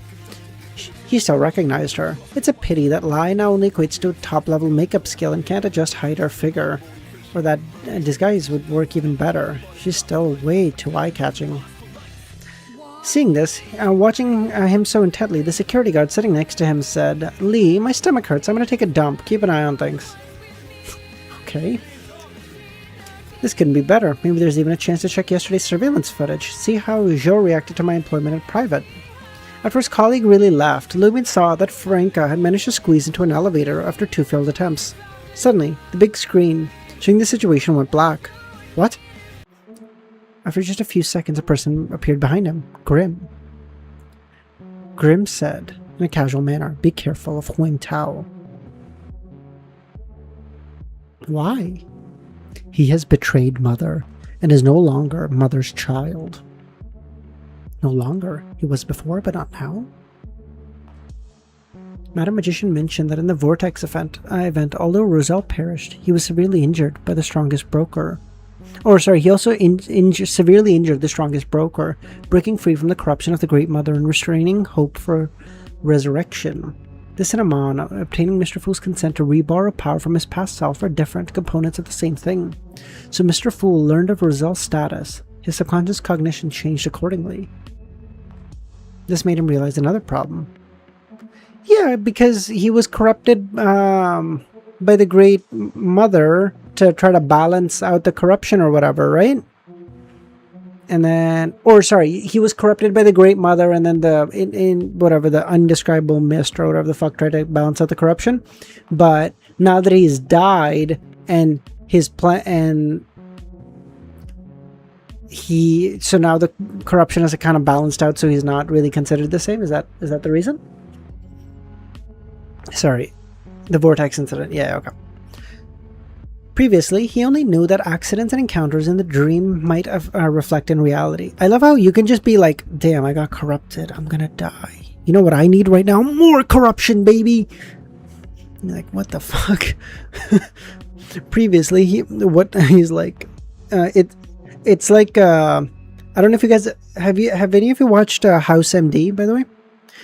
He still recognized her. It's a pity that lie now only equates to a top-level makeup skill and can't adjust height or figure. Or that disguise would work even better. She's still way too eye-catching. Seeing this, watching him so intently, the security guard sitting next to him said, "Lee, my stomach hurts. I'm going to take a dump. Keep an eye on things." Okay. This couldn't be better. Maybe there's even a chance to check yesterday's surveillance footage. See how Joe reacted to my employment in private. After his colleague really left, Lubin saw that Franca had managed to squeeze into an elevator after 2 failed attempts. Suddenly, the big screen showing the situation went black. What? After just a few seconds, a person appeared behind him. Grim. Grim said, in a casual manner, "Be careful of Huang Tao." Why? He has betrayed Mother, and is no longer Mother's child. No longer. He was before, but not now. Madam Magician mentioned that in the Vortex event, although Roselle perished, he was severely injured by the strongest broker. He also severely injured the strongest broker, breaking free from the corruption of the Great Mother and restraining hope for resurrection. This and Amon obtaining Mr. Fool's consent to reborrow power from his past self are different components of the same thing. So Mr. Fool learned of Roselle's status. His subconscious cognition changed accordingly. This made him realize another problem. Yeah, because he was corrupted by the Great Mother to try to balance out the corruption or whatever, right? And then, he was corrupted by the Great Mother, and then the undescribable mist or whatever the fuck tried to balance out the corruption. But now that he's died, and so now the corruption has kind of balanced out, so he's not really considered the same. Is that the reason? Sorry, the Vortex incident. Yeah, okay. Previously, he only knew that accidents and encounters in the dream might reflect in reality. I love how you can just be like, damn, I got corrupted. I'm gonna die. You know what I need right now? More corruption, baby! You're like, what the fuck? Previously, he's like, it's like, I don't know if you guys, have any of you watched House MD, by the way?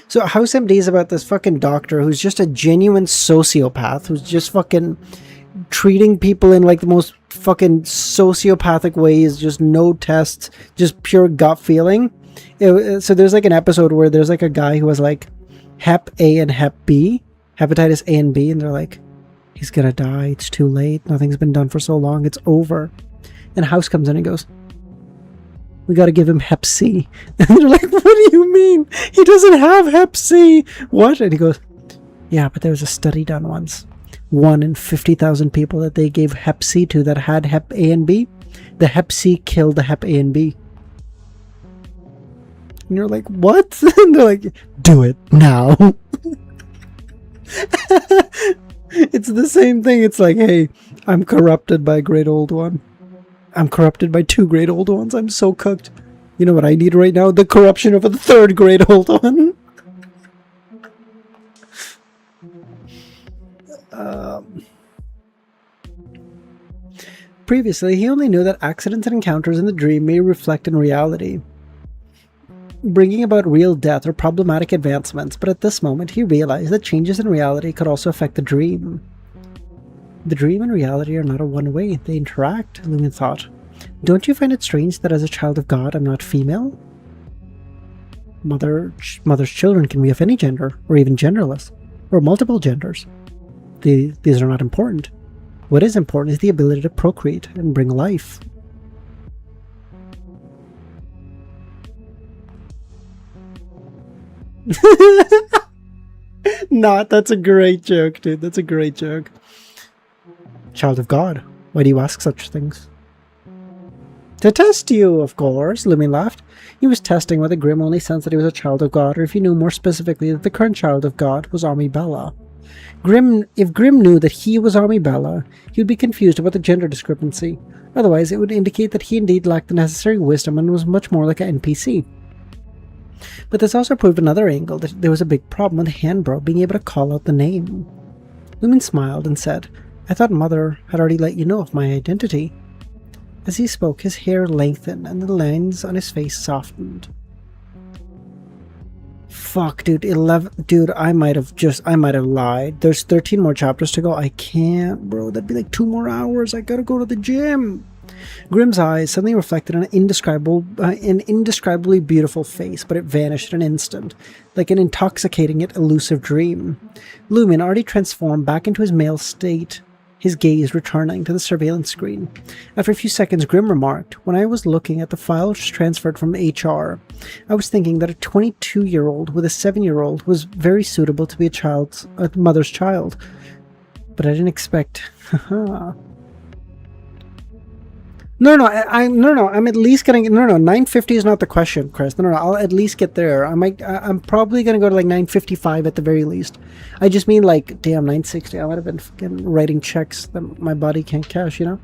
So House MD is about this fucking doctor who's just a genuine sociopath, who's just fucking treating people in like the most fucking sociopathic ways, just no tests, just pure gut feeling. So there's like an episode where there's like a guy who has like Hep A and Hep B, hepatitis A and B, and they're like, he's gonna die, it's too late, nothing's been done for so long, it's over. And House comes in and goes, we gotta give him Hep C. And they're like, what do you mean? He doesn't have Hep C. What? And he goes, yeah, but there was a study done once. 1 in 50,000 people that they gave Hep C to that had Hep A and B. The Hep C killed the Hep A and B. And you're like, what? And they're like, do it now. It's the same thing. It's like, hey, I'm corrupted by a great old one. I'm corrupted by 2 great old ones. I'm so cooked. You know what I need right now? The corruption of a 3rd great old one. Previously, he only knew that accidents and encounters in the dream may reflect in reality, bringing about real death or problematic advancements, but at this moment he realized that changes in reality could also affect the dream. The dream and reality are not a one-way, they interact, Lumen thought. Don't you find it strange that as a child of God I'm not female? Mother's children can be of any gender, or even genderless, or multiple genders. These are not important. What is important is the ability to procreate and bring life. That's a great joke, dude. That's a great joke. Child of God, why do you ask such things? To test you, of course, Lumi laughed. He was testing whether Grim only sensed that he was a child of God, or if he knew more specifically that the current child of God was Ami Bella. If Grim knew that he was Ami Bella, he would be confused about the gender discrepancy. Otherwise, it would indicate that he indeed lacked the necessary wisdom and was much more like an NPC. But this also proved another angle, that there was a big problem with Hanbro being able to call out the name. Lumen smiled and said, I thought Mother had already let you know of my identity. As he spoke, his hair lengthened and the lines on his face softened. Fuck, dude, 11, dude, I might have lied. There's 13 more chapters to go. I can't, bro. That'd be like 2 more hours. I gotta go to the gym. Grimm's eyes suddenly reflected an indescribably beautiful face, but it vanished in an instant, like an intoxicating yet elusive dream. Lumen already transformed back into his male state, his gaze returning to the surveillance screen. After a few seconds, Grimm remarked, "When I was looking at the files transferred from HR, I was thinking that a 22-year-old with a 7-year-old was very suitable to be a mother's child. But I didn't expect..." No, I'm at least getting... No, 950 is not the question, Chris. No, I'll at least get there. I'm probably going to go to like 955 at the very least. I just mean like, damn, 960. I might have been fucking writing checks that my body can't cash, you know?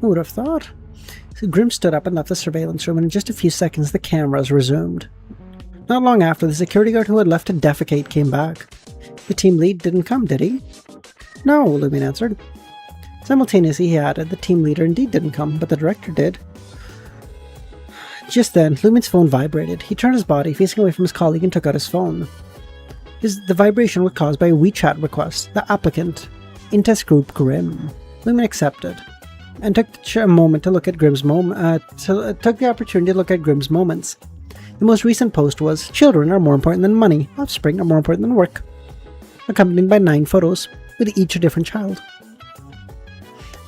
Who would have thought? So Grimm stood up and left the surveillance room, and in just a few seconds the cameras resumed. Not long after, the security guard who had left to defecate came back. The team lead didn't come, did he? No, Lumen answered. Simultaneously, he added, the team leader indeed didn't come, but the director did. Just then, Lumen's phone vibrated. He turned his body, facing away from his colleague, and took out his phone. The vibration was caused by a WeChat request. The applicant, Intes Group Grimm. Lumen accepted, and took a moment to look at Grimm's took the opportunity to look at Grimm's moments. The most recent post was, "Children are more important than money. Offspring are more important than work." Accompanied by 9 photos, with each a different child.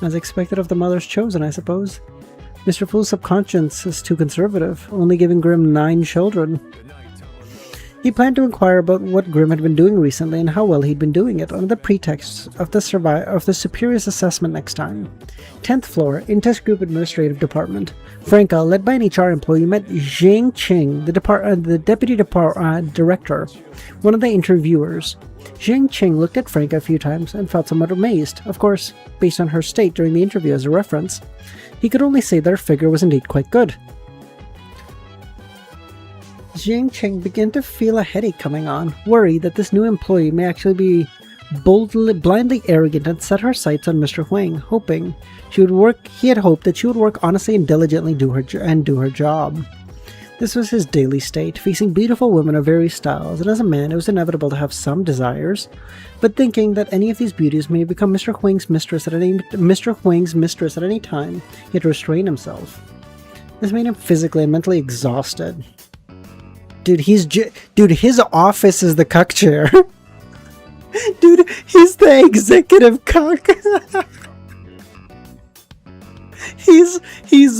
As expected of the mothers chosen, I suppose. Mr. Fool's subconscious is too conservative, only giving Grimm 9 children. He planned to inquire about what Grimm had been doing recently and how well he'd been doing it, under the pretext of the superior's assessment next time. 10th floor, Intes Group Administrative Department. Franca, led by an HR employee, met Zhang Qing, the deputy director, one of the interviewers. Zhang Qing looked at Franca a few times and felt somewhat amazed, of course, based on her state during the interview as a reference. He could only say that her figure was indeed quite good. Zhang Qing began to feel a headache coming on, worried that this new employee may actually be blindly arrogant and set her sights on Mr. Huang, hoping he had hoped that she would work honestly and diligently do her job. This was his daily state, facing beautiful women of various styles, and as a man it was inevitable to have some desires, but thinking that any of these beauties may become Mr. Huang's mistress at any time, he had to restrain himself. This made him physically and mentally exhausted. Dude, his office is the cuck chair. Dude, he's the executive cuck. He's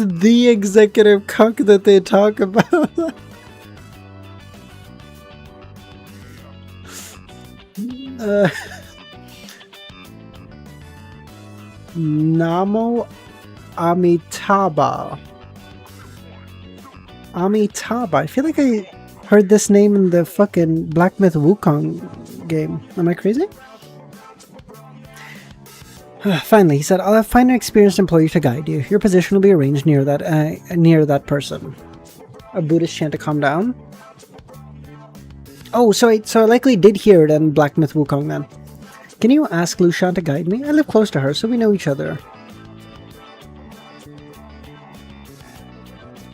the executive cuck that they talk about. Namo Amitabha. I feel like I heard this name in the fucking Black Myth Wukong game. Am I crazy? Finally, he said, "I'll find an experienced employee to guide you. Your position will be arranged near that person." A Buddhist chant to calm down. Oh, so I likely did hear it in Black Myth Wukong then. "Can you ask Lushan to guide me? I live close to her, so we know each other."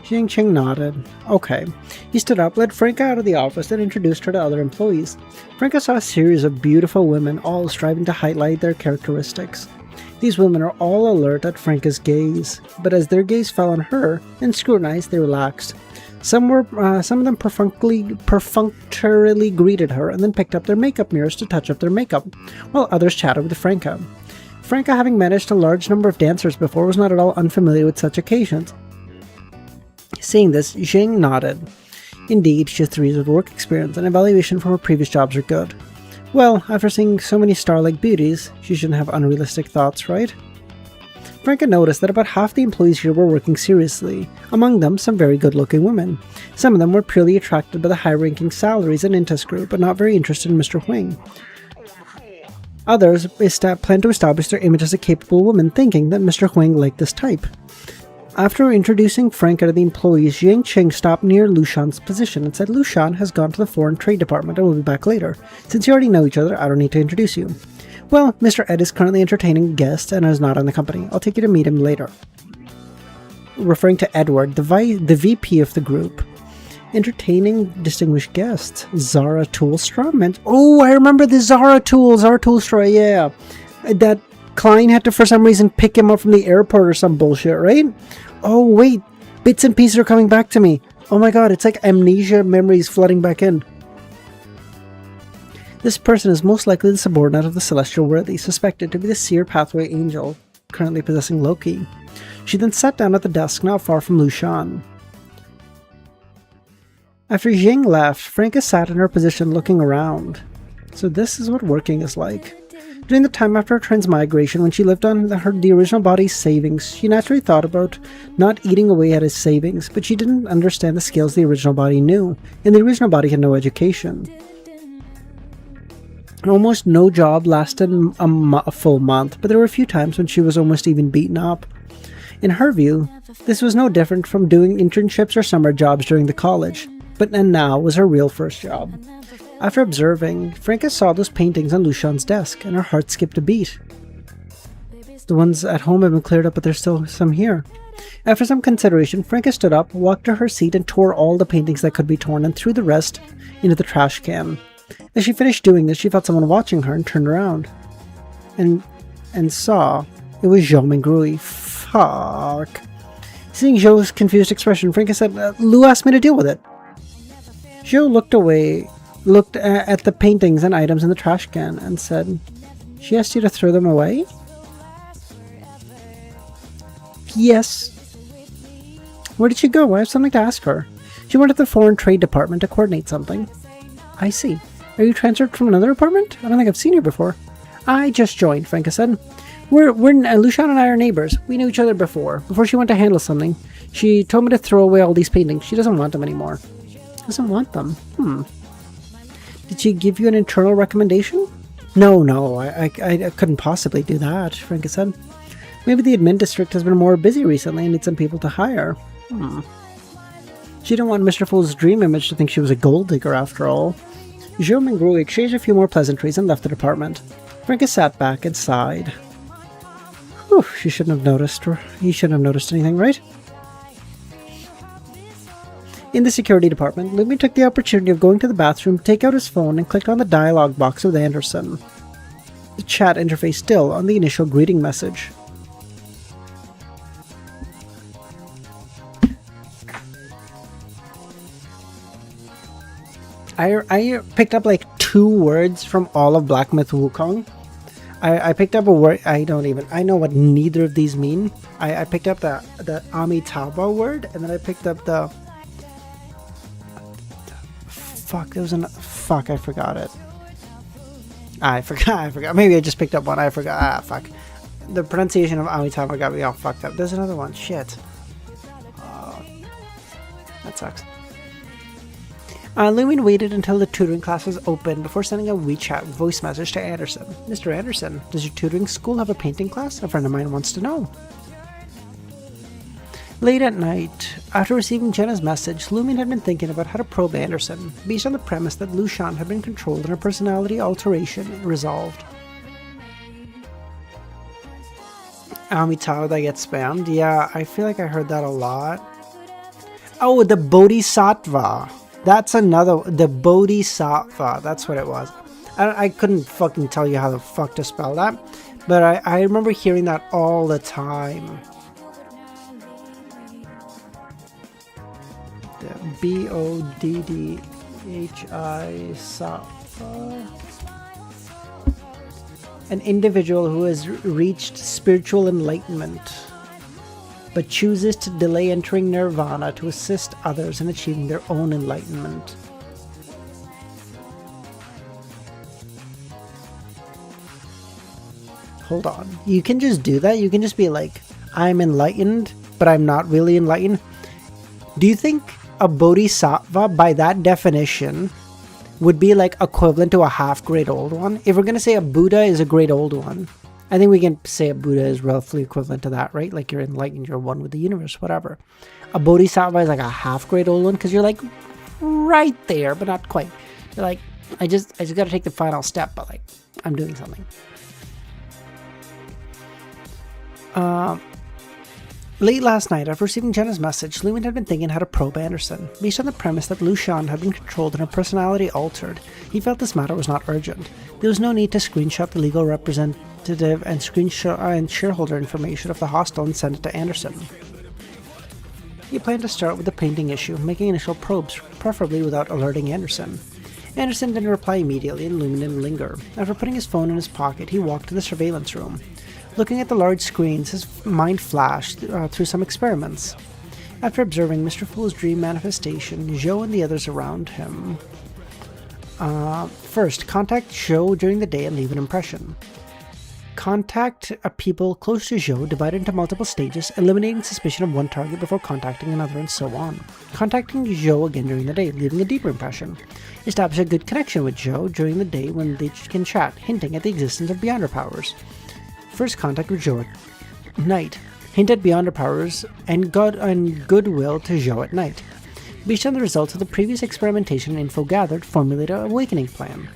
Zhang Qing nodded. Okay. He stood up, led Franca out of the office, and introduced her to other employees. Franca saw a series of beautiful women, all striving to highlight their characteristics. These women are all alert at Franca's gaze, but as their gaze fell on her and scrutinized, they relaxed. Some of them perfunctorily greeted her and then picked up their makeup mirrors to touch up their makeup, while others chatted with Franca. Franca, having managed a large number of dancers before, was not at all unfamiliar with such occasions. Seeing this, Zhang nodded. Indeed, she has 3 years of work experience, and evaluation from her previous jobs are good. Well, after seeing so many star-like beauties, she shouldn't have unrealistic thoughts, right? Franca noticed that about half the employees here were working seriously, among them some very good-looking women. Some of them were purely attracted by the high-ranking salaries in Intes Group, but not very interested in Mr. Huang. Others planned to establish their image as a capable woman, thinking that Mr. Huang liked this type. After introducing Franca to the employees, Zhang Qing stopped near Lushan's position and said, "Lushan has gone to the Foreign Trade Department and will be back later. Since you already know each other, I don't need to introduce you. Well, Mr. Ed is currently entertaining guests and is not in the company. I'll take you to meet him later." Referring to Edward, the VP of the group. Entertaining distinguished guest. Zara Toolstra? Oh, I remember the Zara Toolstra, yeah. That Klein had to, for some reason, pick him up from the airport or some bullshit, right? Oh, wait. Bits and pieces are coming back to me. Oh my god, it's like amnesia memories flooding back in. This person is most likely the subordinate of the Celestial Worthy, suspected to be the Seer Pathway Angel, currently possessing Loki. She then sat down at the desk not far from Lushan. After Jing left, Franca sat in her position looking around. So this is what working is like. During the time after her transmigration, when she lived on the original body's savings, she naturally thought about not eating away at his savings, but she didn't understand the skills the original body knew, and the original body had no education. Almost no job lasted a full month, but there were a few times when she was almost even beaten up. In her view, this was no different from doing internships or summer jobs during the college, but now was her real first job. After observing, Franca saw those paintings on Lushan's desk, and her heart skipped a beat. The ones at home have been cleared up, but there's still some here. After some consideration, Franca stood up, walked to her seat, and tore all the paintings that could be torn, and threw the rest into the trash can. As she finished doing this, she felt someone watching her and turned around. And saw it was Zhou Mingrui. Fuck. Seeing Zhou's confused expression, Franca said, Lu asked me to deal with it. Zhou looked at the paintings and items in the trash can and said, she asked you to throw them away? Yes. Where did she go? I have something to ask her. She went to the Foreign Trade Department to coordinate something. I see. Are you transferred from another department? I don't think I've seen you before. I just joined, Franca said. Lushan and I are neighbors. We knew each other before. Before she went to handle something, she told me to throw away all these paintings. She doesn't want them anymore. Doesn't want them? Did she give you an internal recommendation? No, I couldn't possibly do that, Franca said. Maybe the admin district has been more busy recently and needs some people to hire. She didn't want Mr. Fool's dream image to think she was a gold digger after all. Zhou Mingrui exchanged a few more pleasantries and left the department. Franca sat back and sighed. Whew, she shouldn't have noticed, or he shouldn't have noticed anything, right? In the security department, Lumi took the opportunity of going to the bathroom to take out his phone and clicked on the dialogue box with Anderson. The chat interface still on the initial greeting message. I picked up like 2 words from all of Black Myth Wukong. I picked up a word, I know what neither of these mean. I picked up the Amitabha word, and then I picked up the... Fuck, I forgot it. I forgot. Maybe I just picked up one, I forgot. Fuck. The pronunciation of Amitabha got me all fucked up. There's another one, shit. That sucks. Lumin waited until the tutoring class was open before sending a WeChat voice message to Anderson. Mr. Anderson, does your tutoring school have a painting class? A friend of mine wants to know. Late at night, after receiving Jenna's message, Lumin had been thinking about how to probe Anderson, based on the premise that Lushan had been controlled and her personality alteration resolved. Amitabha that gets spammed? Yeah, I feel like I heard that a lot. Oh, the Bodhisattva. That's the Bodhisattva, that's what it was. I couldn't fucking tell you how the fuck to spell that, but I remember hearing that all the time. The Boddhi Sattva. An individual who has reached spiritual enlightenment, but chooses to delay entering nirvana to assist others in achieving their own enlightenment. Hold on. You can just do that? You can just be like, I'm enlightened, but I'm not really enlightened? Do you think a bodhisattva, by that definition, would be like equivalent to a half-grade old one? If we're going to say a Buddha is a grade old one, I think we can say a Buddha is roughly equivalent to that, right? Like you're enlightened, you're one with the universe, whatever. A Bodhisattva is like a half-grade old one because you're like right there, but not quite. You're like, I just got to take the final step, but like I'm doing something. Late last night, after receiving Jenna's message, Lumen had been thinking how to probe Anderson. Based on the premise that Lucian had been controlled and her personality altered, he felt this matter was not urgent. There was no need to screenshot the legal representative and shareholder information of the hostel and send it to Anderson. He planned to start with the painting issue, making initial probes, preferably without alerting Anderson. Anderson didn't reply immediately, and Lumen didn't linger. After putting his phone in his pocket, he walked to the surveillance room. Looking at the large screens, his mind flashed through some experiments. After observing Mr. Fool's dream manifestation, Joe and the others around him. First, contact Joe during the day and leave an impression. Contact people close to Joe divided into multiple stages, eliminating suspicion of one target before contacting another, and so on. Contacting Joe again during the day, leaving a deeper impression. Establish a good connection with Joe during the day when they can chat, hinting at the existence of Beyonder powers. First contact with Joe at night. Hint at Beyonder powers and goodwill to Joe at night. Based on the results of the previous experimentation and info gathered, formulate an awakening plan.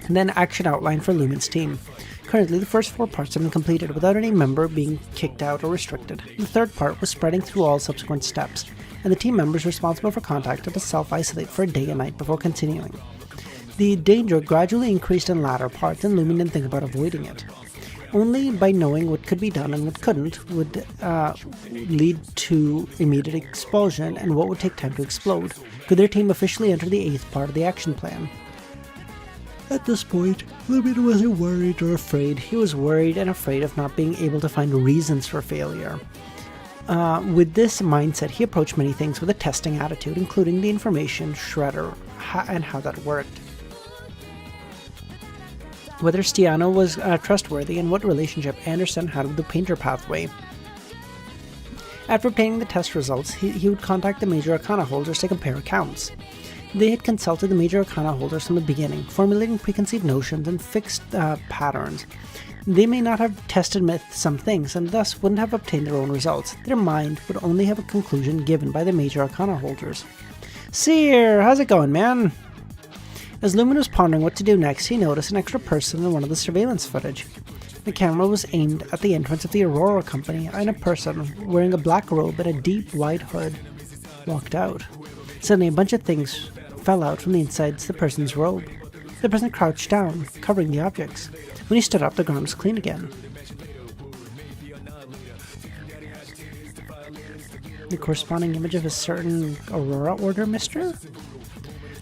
And then action outline for Lumen's team. Currently, the first 4 parts have been completed without any member being kicked out or restricted. The third part was spreading through all subsequent steps, and the team members responsible for contact had to self-isolate for a day and night before continuing. The danger gradually increased in latter parts, and Lumen didn't think about avoiding it. Only by knowing what could be done and what couldn't would lead to immediate expulsion and what would take time to explode, could their team officially enter the 8th part of the action plan. At this point, Lumen wasn't worried or afraid. He was worried and afraid of not being able to find reasons for failure. With this mindset, he approached many things with a testing attitude, including the information shredder and how that worked. Whether Stiano was trustworthy and what relationship Anderson had with the painter pathway. After obtaining the test results, he would contact the major arcana holders to compare accounts. They had consulted the major arcana holders from the beginning, formulating preconceived notions and fixed patterns. They may not have tested some things, and thus wouldn't have obtained their own results. Their mind would only have a conclusion given by the major arcana holders. Seer, how's it going, man? As Lumen was pondering what to do next, he noticed an extra person in one of the surveillance footage. The camera was aimed at the entrance of the Aurora Company, and a person wearing a black robe and a deep, wide hood walked out. Suddenly, a bunch of things fell out from the inside the person's robe. The person crouched down, covering the objects. When he stood up, the ground was clean again. The corresponding image of a certain Aurora Order mister?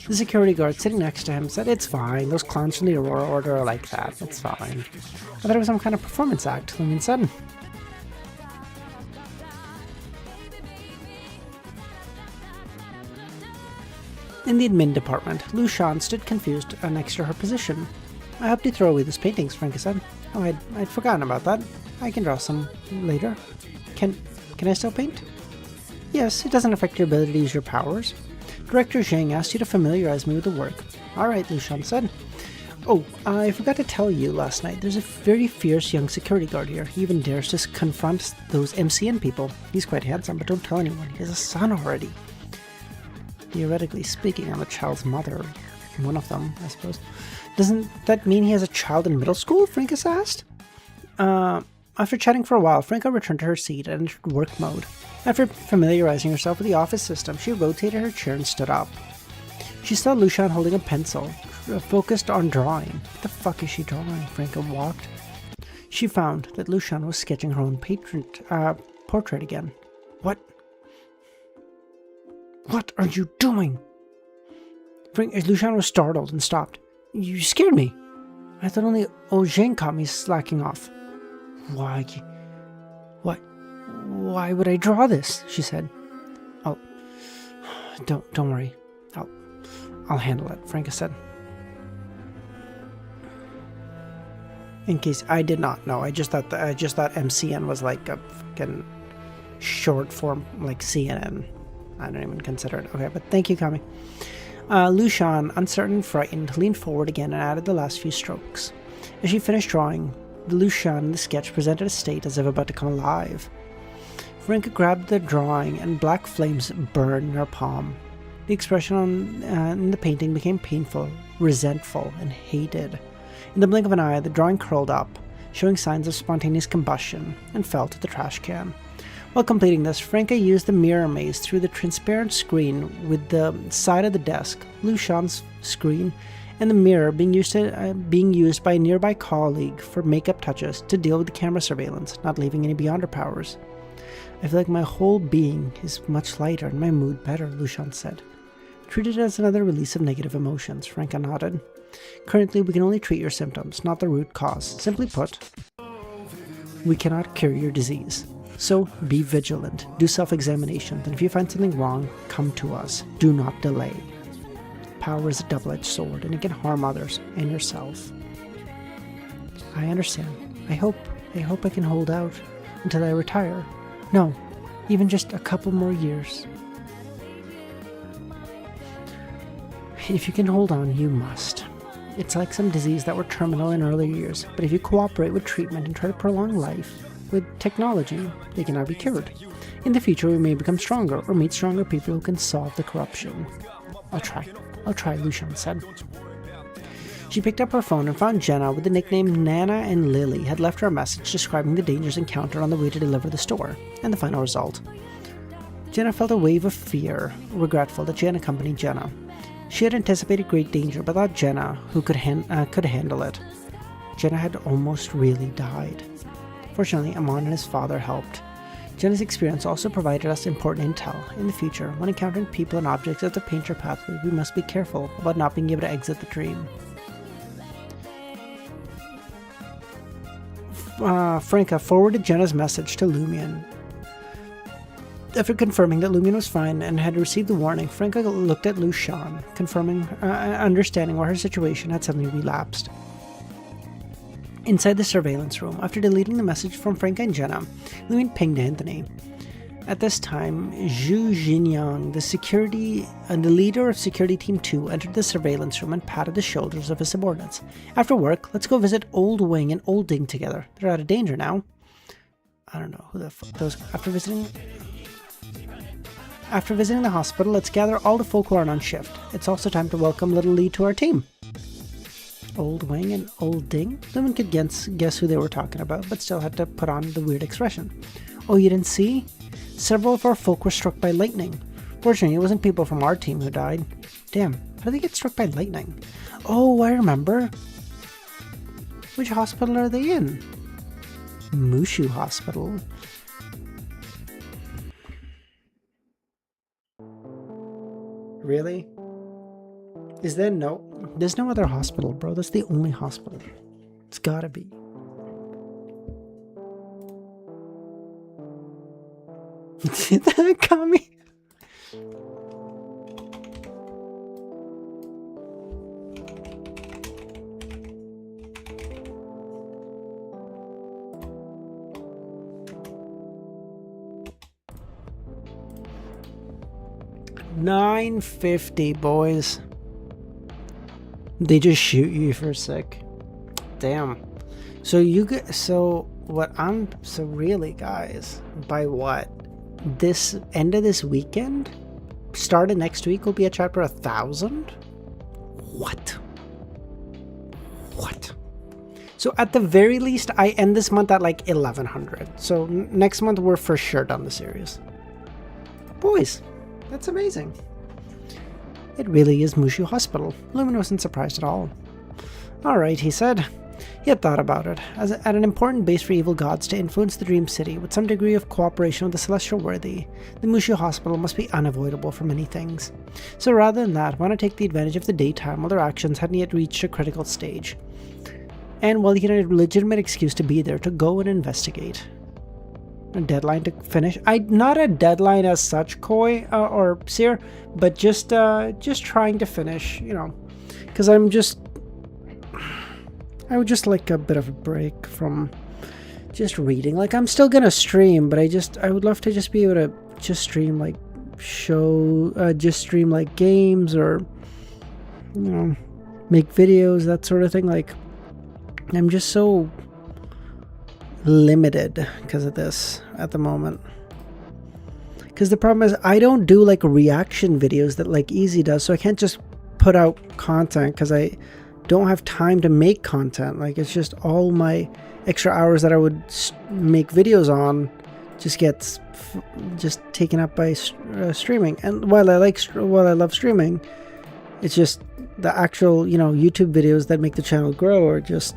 The security guard sitting next to him said, "It's fine, those clowns from the Aurora Order are like that, it's fine." I thought it was some kind of performance act, Lumen said. In the admin department, Lucian stood confused next to her position. "I helped you throw away those paintings," Franca said. "Oh, I'd forgotten about that. I can draw some later. Can I still paint?" "Yes, it doesn't affect your ability to use your powers. Director Zhang asked you to familiarize me with the work." "All right," Lucian said. "Oh, I forgot to tell you last night, there's a very fierce young security guard here. He even dares to confront those MCN people. He's quite handsome, but don't tell anyone. He has a son already." Theoretically speaking, I'm a child's mother. One of them, I suppose. "Doesn't that mean he has a child in middle school?" Francis asked. After chatting for a while, Franca returned to her seat and entered work mode. After familiarizing herself with the office system, she rotated her chair and stood up. She saw Lucian holding a pencil, focused on drawing. What the fuck is she drawing? Franca walked. She found that Lucian was sketching her own portrait again. What are you doing?" Lucian was startled and stopped. "You scared me. I thought only Zhang caught me slacking off." Why would I draw this?" she said. "Oh, don't worry. I'll handle it," Franca said. In case I did not know, I just thought MCN was like a fucking short form, like CNN. I don't even consider it. Okay, but thank you, Kami. Lucian, uncertain and frightened, leaned forward again and added the last few strokes. As she finished drawing, Lucian in the sketch presented a state as if about to come alive. Franca grabbed the drawing and black flames burned in her palm. The expression in the painting became painful, resentful, and hated. In the blink of an eye, the drawing curled up, showing signs of spontaneous combustion, and fell to the trash can. While completing this, Franca used the mirror maze through the transparent screen with the side of the desk, Lucian's screen, and the mirror being used by a nearby colleague for makeup touches to deal with the camera surveillance, not leaving any beyonder powers. I feel like my whole being is much lighter and my mood better, Lucian said. Treat it as another release of negative emotions, Franca nodded. Currently, we can only treat your symptoms, not the root cause. Simply put, we cannot cure your disease. So, be vigilant, do self-examination, and if you find something wrong, come to us. Do not delay. Power is a double-edged sword, and it can harm others and yourself. I understand. I hope I can hold out until I retire. No, even just a couple more years. If you can hold on, you must. It's like some disease that were terminal in earlier years, but if you cooperate with treatment and try to prolong life with technology, they cannot be cured. In the future, we may become stronger or meet stronger people who can solve the corruption. I'll try, Lucian said. She picked up her phone and found Jenna with the nickname Nana and Lily had left her a message describing the dangers encountered on the way to deliver the store, and the final result. Jenna felt a wave of fear, regretful that she had accompanied Jenna. She had anticipated great danger, but thought Jenna, who could handle it. Jenna had almost really died. Fortunately, Amon and his father helped. Jenna's experience also provided us important intel. In the future, when encountering people and objects at the painter pathway, we must be careful about not being able to exit the dream. Franca forwarded Jenna's message to Lumion. After confirming that Lumion was fine and had received the warning, Franca looked at Lucian, understanding why her situation had suddenly relapsed. Inside the surveillance room, after deleting the message from Franca and Jenna, Lumion pinged Anthony. At this time, Zhu Jinyang, the leader of Security Team 2, entered the surveillance room and patted the shoulders of his subordinates. After work, let's go visit Old Wing and Old Ding together. They're out of danger now. I don't know who the fuck those... After visiting the hospital, let's gather all the folk who aren't on shift. It's also time to welcome Little Lee to our team. Old Wing and Old Ding? No one could guess who they were talking about, but still had to put on the weird expression. Oh, you didn't see? Several of our folk were struck by lightning. Fortunately, it wasn't people from our team who died. Damn, how did they get struck by lightning? Oh, I remember. Which hospital are they in? Mushu Hospital. Really? There's no other hospital, bro. That's the only hospital. It's gotta be. That got me. $9.50, boys. They just shoot you for a sec. Damn. So really, guys, by what? This end of this weekend? Start of next week will be at chapter 1000? What? So at the very least, I end this month at like 1100. So next month we're for sure done the series. Boys, that's amazing. It really is Mushu Hospital. Lumen wasn't surprised at all. Alright, he said. He had thought about it, as at an important base for evil gods to influence the Dream City with some degree of cooperation with the Celestial Worthy, the Mushu Hospital must be unavoidable for many things. So rather than that, why not take the advantage of the daytime while their actions hadn't yet reached a critical stage? And while he had a legitimate excuse to be there, to go and investigate. A deadline to finish? Not a deadline as such, Koi, or Seer, but just trying to finish, you know, because I would just like a bit of a break from just reading. Like, I'm still gonna stream, but I would love to just be able to just stream like stream like games, or, you know, make videos, that sort of thing. Like, I'm just so limited because of this at the moment. Because the problem is I don't do like reaction videos that like Easy does, so I can't just put out content because I don't have time to make content. Like, it's just all my extra hours that I would make videos on just gets just taken up by streaming. And while I love streaming, it's just the actual, YouTube videos that make the channel grow are just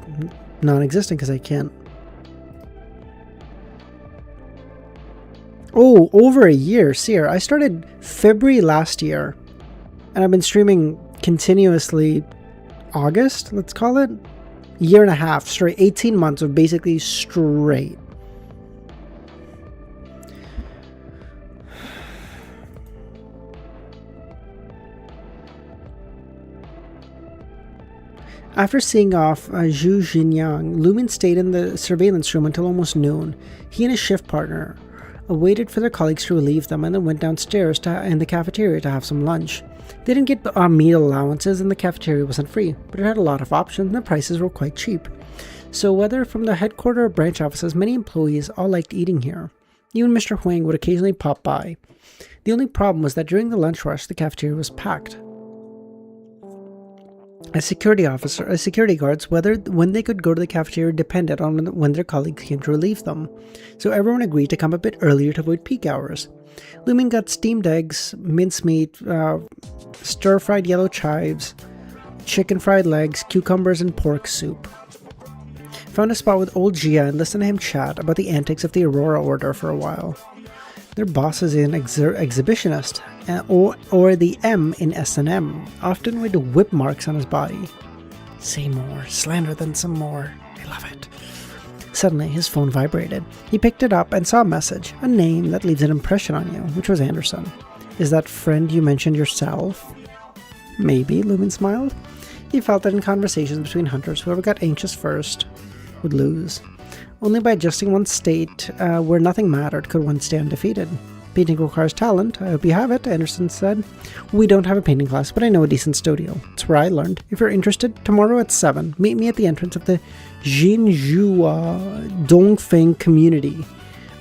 non-existent because I can't. Oh, over a year, Seer. I started February last year, and I've been streaming continuously August, let's call it. Year and a half straight, 18 months of basically straight. After seeing off Zhu Jinyang, Lumin stayed in the surveillance room until almost noon. He and his shift partner waited for their colleagues to relieve them and then went downstairs in the cafeteria to have some lunch. They didn't get meal allowances and the cafeteria wasn't free, but it had a lot of options and the prices were quite cheap. So whether from the headquarters or branch offices, many employees all liked eating here. Even Mr. Huang would occasionally pop by. The only problem was that during the lunch rush, the cafeteria was packed. As security guards, when they could go to the cafeteria depended on when their colleagues came to relieve them. So everyone agreed to come a bit earlier to avoid peak hours. Lumin got steamed eggs, mincemeat, stir-fried yellow chives, chicken fried legs, cucumbers, and pork soup. Found a spot with old Jia and listened to him chat about the antics of the Aurora Order for a while. Their boss is an exhibitionist, or the M in S&M, often with whip marks on his body. Say more, slander than some more. I love it. Suddenly, his phone vibrated. He picked it up and saw a message, a name that leaves an impression on you, which was Anderson. Is that friend you mentioned yourself? Maybe, Lumin smiled. He felt that in conversations between hunters, whoever got anxious first would lose. Only by adjusting one's state where nothing mattered could one stay undefeated. Painting requires talent. I hope you have it, Anderson said. We don't have a painting class, but I know a decent studio. It's where I learned. If you're interested, tomorrow at 7, meet me at the entrance of the Jinzhua Dongfeng community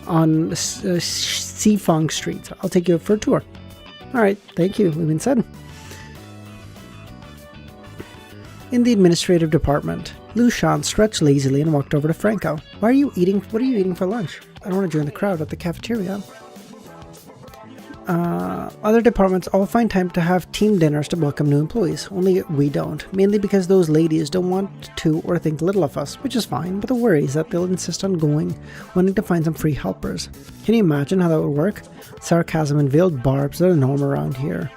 on Xifang Street. I'll take you for a tour. Alright, thank you, Lumin said. In the administrative department, Lu Shan stretched lazily and walked over to Franco. What are you eating for lunch? I don't want to join the crowd at the cafeteria. Other departments all find time to have team dinners to welcome new employees. Only we don't. Mainly because those ladies don't want to or think little of us, which is fine, but the worry is that they'll insist on going, wanting to find some free helpers. Can you imagine how that would work? Sarcasm and veiled barbs are the norm around here.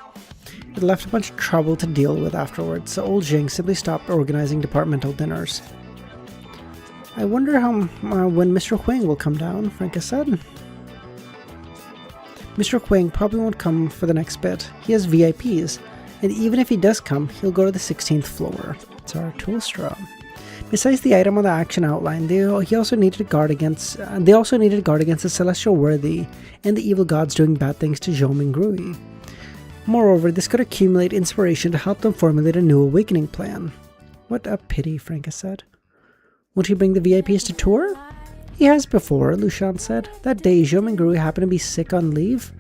It left a bunch of trouble to deal with afterwards, so old Jing simply stopped organizing departmental dinners. I wonder when Mr. Huang will come down, Franca said. Mr. Huang probably won't come for the next bit. He has VIPs, and even if he does come, he'll go to the 16th floor. Zarathustra. Besides the item on the action outline, they also needed to guard against the celestial worthy and the evil gods doing bad things to Zhou Mingrui. Moreover, this could accumulate inspiration to help them formulate a new awakening plan. What a pity, Franca said. Won't he bring the VIPs to tour? He has before, Lu Shan said. That day, Zhou Mingrui happened to be sick on leave.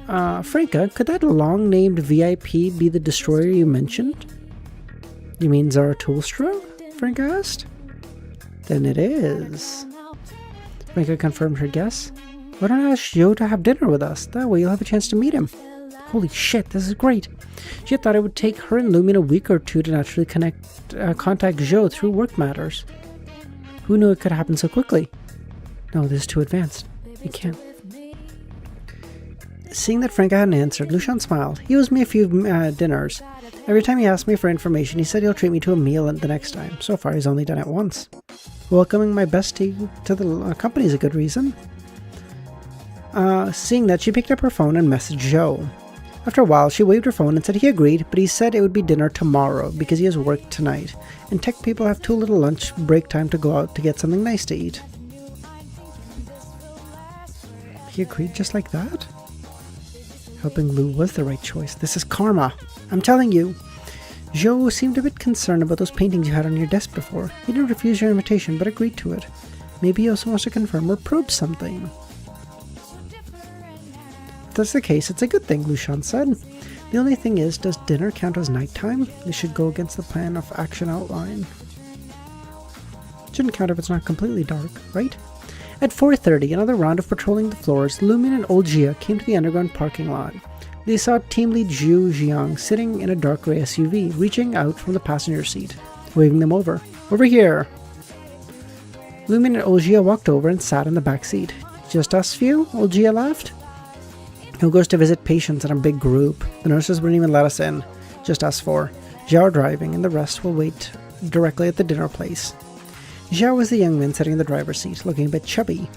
Franca, could that long-named VIP be the destroyer you mentioned? You mean Zarathustra? Franca asked. Then it is. Franca confirmed her guess. Why don't I ask Zhou to have dinner with us? That way you'll have a chance to meet him. Holy shit, this is great. She had thought it would take her and Lumin a week or two to naturally contact Zhou through work matters. Who knew it could happen so quickly? No, this is too advanced. We can't. Seeing that Franca hadn't answered, Lu Shan smiled. He owes me a few dinners. Every time he asked me for information, he said he'll treat me to a meal the next time. So far, he's only done it once. Welcoming my bestie to the company is a good reason. Seeing that, she picked up her phone and messaged Zhou. After a while, she waved her phone and said he agreed, but he said it would be dinner tomorrow because he has work tonight, and tech people have too little lunch break time to go out to get something nice to eat. He agreed just like that? Helping Lu was the right choice. This is karma. I'm telling you. Zhou seemed a bit concerned about those paintings you had on your desk before. He didn't refuse your invitation, but agreed to it. Maybe he also wants to confirm or probe something. If that's the case, it's a good thing, Lu Shan said. The only thing is, does dinner count as nighttime? This should go against the plan of action outline. Shouldn't count if it's not completely dark, right? At 4:30, another round of patrolling the floors, Lumin and old Jia came to the underground parking lot. They saw team lead Zhu Jiang sitting in a dark gray SUV, reaching out from the passenger seat, waving them over. Over here! Lumin and old Jia walked over and sat in the back seat. Just us few? Old Jia laughed. Who goes to visit patients in a big group? The nurses wouldn't even let us in. Just us four. Zhao driving, and the rest will wait directly at the dinner place. Zhao was the young man sitting in the driver's seat, looking a bit chubby.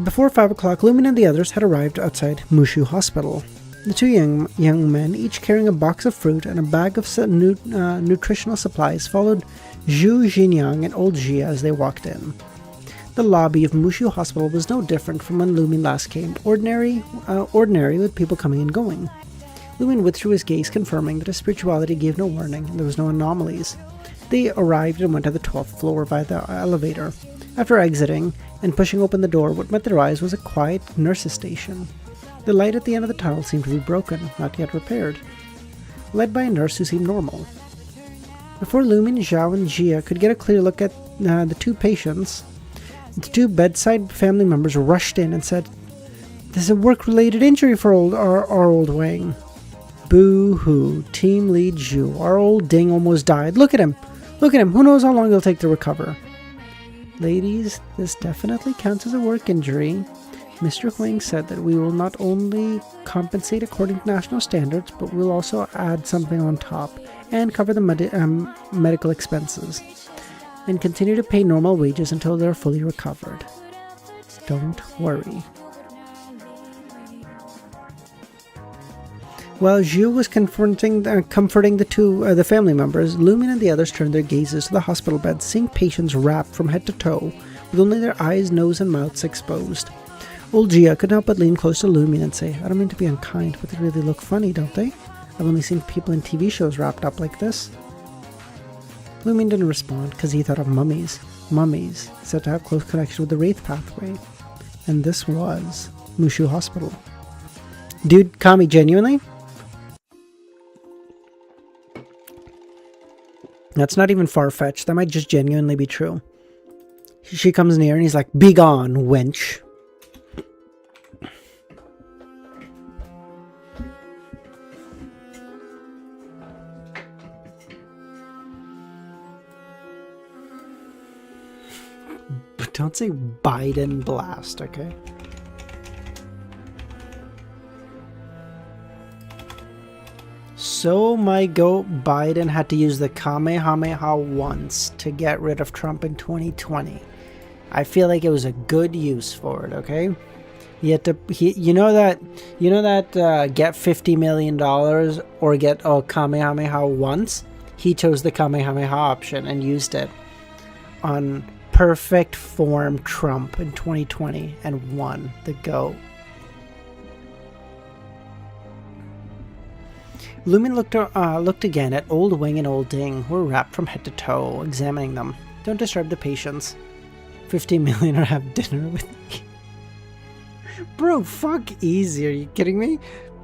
Before 5 o'clock, Lumin and the others had arrived outside Mushu Hospital. The two young men, each carrying a box of fruit and a bag of nutritional supplies, followed Zhu Jinyang and old Jia as they walked in. The lobby of Mushu Hospital was no different from when Lumin last came, ordinary with people coming and going. Lumin withdrew his gaze, confirming that his spirituality gave no warning and there was no anomalies. They arrived and went to the 12th floor via the elevator. After exiting and pushing open the door, what met their eyes was a quiet nurse's station. The light at the end of the tunnel seemed to be broken, not yet repaired, led by a nurse who seemed normal. Before Lumin, Zhao, and Jia could get a clear look at the two patients, the two bedside family members rushed in and said, "There's a work-related injury for our old Wang." Boo-hoo, team lead Zhu. Our old Ding almost died. Look at him. Look at him. Who knows how long it'll take to recover? Ladies, this definitely counts as a work injury. Mr. Huang said that we will not only compensate according to national standards, but we'll also add something on top and cover the medical expenses and continue to pay normal wages until they're fully recovered. Don't worry. While Zhu was comforting the family members, Lumin and the others turned their gazes to the hospital bed, seeing patients wrapped from head to toe, with only their eyes, nose, and mouths exposed. Old Jia could not but lean close to Lumin and say, "I don't mean to be unkind, but they really look funny, don't they? I've only seen people in TV shows wrapped up like this." Lumin didn't respond because he thought of mummies. Mummies said to have close connection with the Wraith pathway. And this was Mushu Hospital. Dude, Kami, genuinely? That's not even far-fetched. That might just genuinely be true. She comes near and he's like, "Be gone, wench." But don't say Biden blast, okay? So my goat Biden had to use the Kamehameha once to get rid of Trump in 2020. I feel like it was a good use for it, okay? You know that get $50 million or get a Kamehameha once? He chose the Kamehameha option and used it on perfect form Trump in 2020 and won the GOAT. Lumin looked again at old Wing and old Ding, who were wrapped from head to toe, examining them. Don't disturb the patients. 50 million or have dinner with me. Bro, fuck easy. Are you kidding me?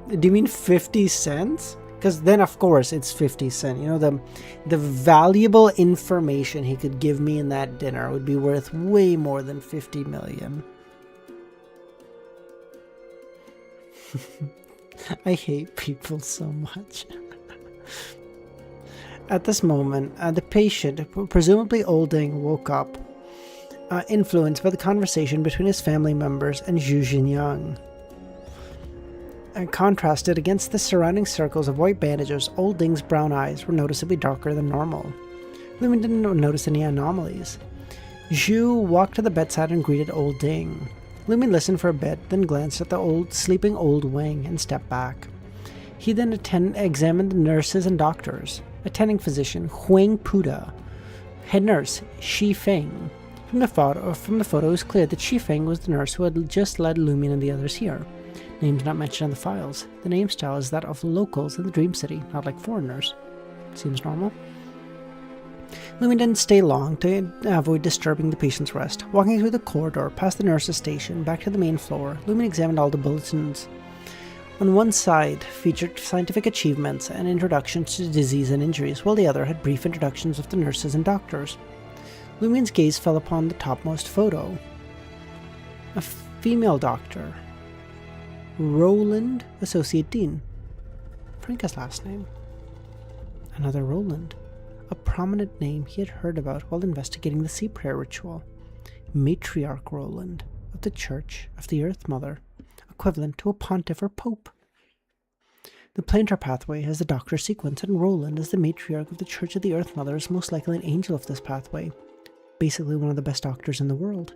Do you mean 50 cents? Because then, of course, it's 50 cents. You know, the valuable information he could give me in that dinner would be worth way more than 50 million. I hate people so much. At this moment, the patient, presumably Olding, woke up, influenced by the conversation between his family members and Zhu Jinyang. And contrasted against the surrounding circles of white bandages, Olding's brown eyes were noticeably darker than normal. Lumin didn't notice any anomalies. Zhu walked to the bedside and greeted Olding. Lumin listened for a bit, then glanced at the sleeping old Wang and stepped back. He then examined the nurses and doctors. Attending physician Huang Puda, head nurse Shi Feng. From the photo, it was clear that Shi Feng was the nurse who had just led Lumin and the others here. Names not mentioned in the files. The name style is that of locals in the Dream City, not like foreigners. Seems normal. Lumin didn't stay long to avoid disturbing the patient's rest. Walking through the corridor, past the nurse's station, back to the main floor, Lumin examined all the bulletins. On one side featured scientific achievements and introductions to disease and injuries, while the other had brief introductions of the nurses and doctors. Lumien's gaze fell upon the topmost photo. A female doctor. Roland, Associate Dean. Franca's last name. Another Roland. A prominent name he had heard about while investigating the sea prayer ritual. Matriarch Roland of the Church of the Earth Mother, equivalent to a pontiff or pope. The plantar pathway has the doctor sequence, and Roland, as the matriarch of the Church of the Earth Mother, is most likely an angel of this pathway, basically one of the best doctors in the world.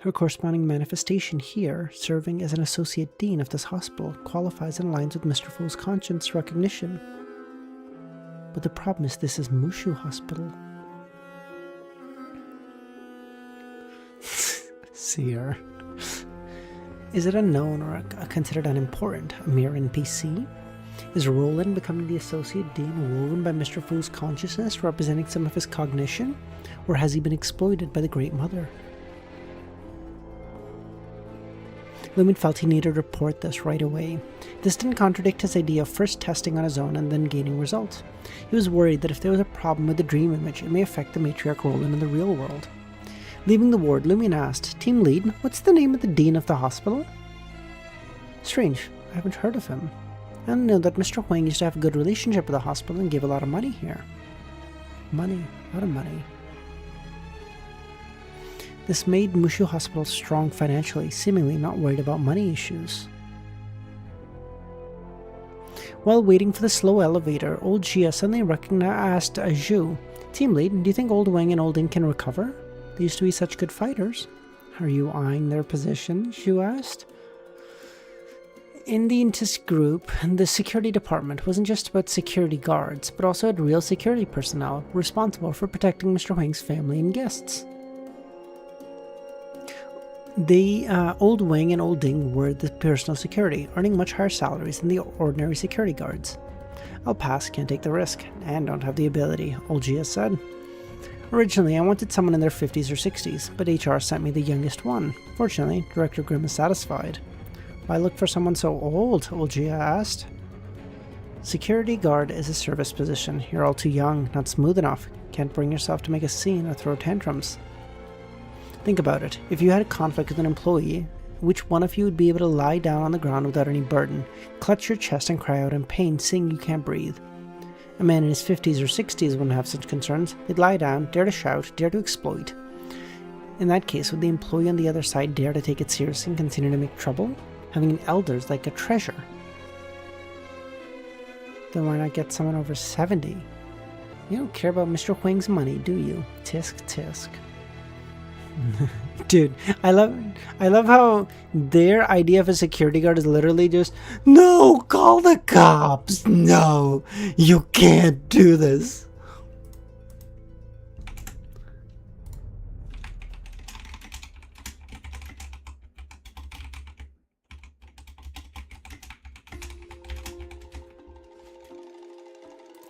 Her corresponding manifestation here, serving as an associate dean of this hospital, qualifies and aligns with Mr. Fo's conscience recognition. But the problem is this is Mushu Hospital. Seer. Is it unknown or considered unimportant, a mere NPC? Is Roland becoming the associate dean woven by Mr. Fo's consciousness, representing some of his cognition? Or has he been exploited by the Great Mother? Lumien felt he needed to report this right away. This didn't contradict his idea of first testing on his own and then gaining results. He was worried that if there was a problem with the dream image, it may affect the matriarch Roland in the real world. Leaving the ward, Lumien asked, "Team lead, what's the name of the dean of the hospital?" "Strange, I haven't heard of him. I only know that Mr. Huang used to have a good relationship with the hospital and gave a lot of money here." Money, a lot of money. This made Mushu Hospital strong financially, seemingly not worried about money issues. While waiting for the slow elevator, old Jia suddenly asked Zhu, "Team lead, do you think old Wang and old Ding can recover? They used to be such good fighters." "Are you eyeing their position?" Zhu asked. In the Intis group, the security department wasn't just about security guards, but also had real security personnel responsible for protecting Mr. Huang's family and guests. Old Wang and old Ding were the personal security, earning much higher salaries than the ordinary security guards. "I'll pass, can't take the risk, and don't have the ability," old Jia said. "Originally, I wanted someone in their 50s or 60s, but HR sent me the youngest one. Fortunately, Director Grimm is satisfied." "Why look for someone so old?" old Jia asked. "Security guard is a service position. You're all too young, not smooth enough, can't bring yourself to make a scene or throw tantrums. Think about it. If you had a conflict with an employee, which one of you would be able to lie down on the ground without any burden, clutch your chest and cry out in pain, saying you can't breathe? A man in his 50s or 60s wouldn't have such concerns. They'd lie down, dare to shout, dare to exploit. In that case, would the employee on the other side dare to take it seriously and continue to make trouble? Having an elder is like a treasure. Then why not get someone over 70? You don't care about Mr. Huang's money, do you? Tisk, tisk." Dude, I love how their idea of a security guard is literally just, "No, call the cops. No, you can't do this."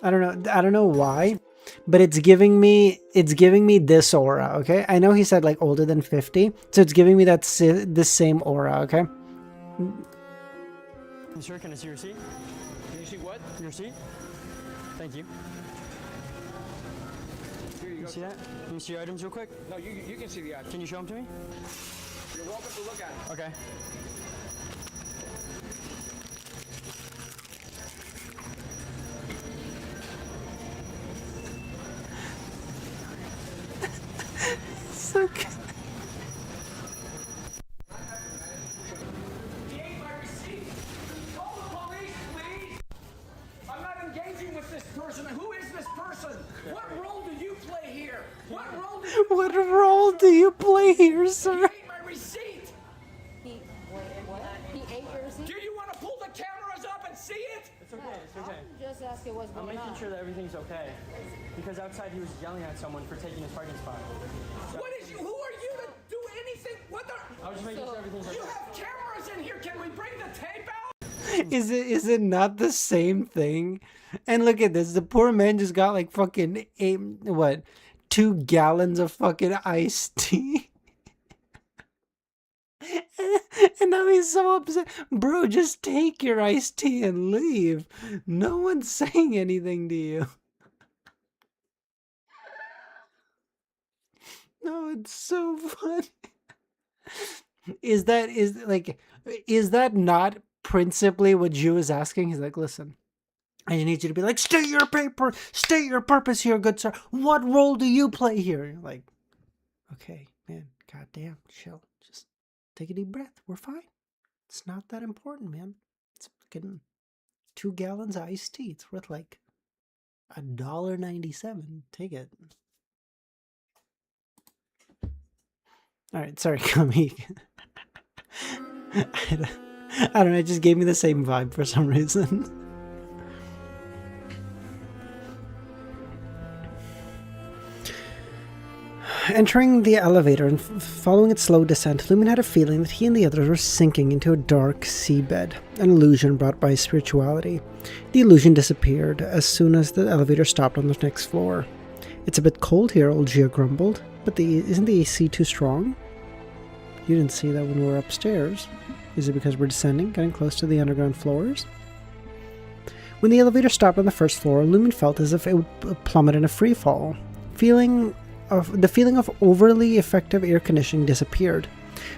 I don't know why, but it's giving me this aura, okay? I know he said like older than 50, so it's giving me that this same aura, okay? Sir, can I see your receipt? Can you see what? Your receipt? Thank you. Here you go. See that? Can you see your items real quick? No, you can see the item. Can you show them to me? You're welcome to look at it. Okay. So good. He ate my receipt. Call the police, please. I'm not engaging with this person. Who is this person? What role do you play here? What role do you What role do you play here, He sir? ate my receipt. He, wait, what? He ate your receipt? Do you want to pull the cameras up and see it? It's okay, it's okay. Just asking what's I'm going on. making sure that everything's okay. Because outside he was yelling at someone for taking his parking spot. What is you? Who are you to do anything? What the? I was just making sure everything's You okay. have cameras in here. Can we bring the tape out? Is it not the same thing? And look at this. The poor man just got like fucking 2 gallons of fucking iced tea. And now he's so upset. Bro, just take your iced tea and leave. No one's saying anything to you. No, it's so funny. Is that not principally what Jew is asking? He's like, listen, I need you to be like, state your purpose here, good sir. What role do you play here? You're like, okay, man, goddamn, chill. Just take a deep breath. We're fine. It's not that important, man. It's fucking 2 gallons of iced tea. It's worth like $1.97. Take it. All right, sorry, Kami. I don't know. It just gave me the same vibe for some reason. Entering the elevator and following its slow descent, Lumen had a feeling that he and the others were sinking into a dark seabed, an illusion brought by spirituality. The illusion disappeared as soon as the elevator stopped on the next floor. It's a bit cold here, old Gia grumbled, but isn't the AC too strong? You didn't see that when we were upstairs. Is it because we're descending, getting close to the underground floors? When the elevator stopped on the first floor, Lumen felt as if it would plummet in a free fall. The feeling of overly effective air conditioning disappeared.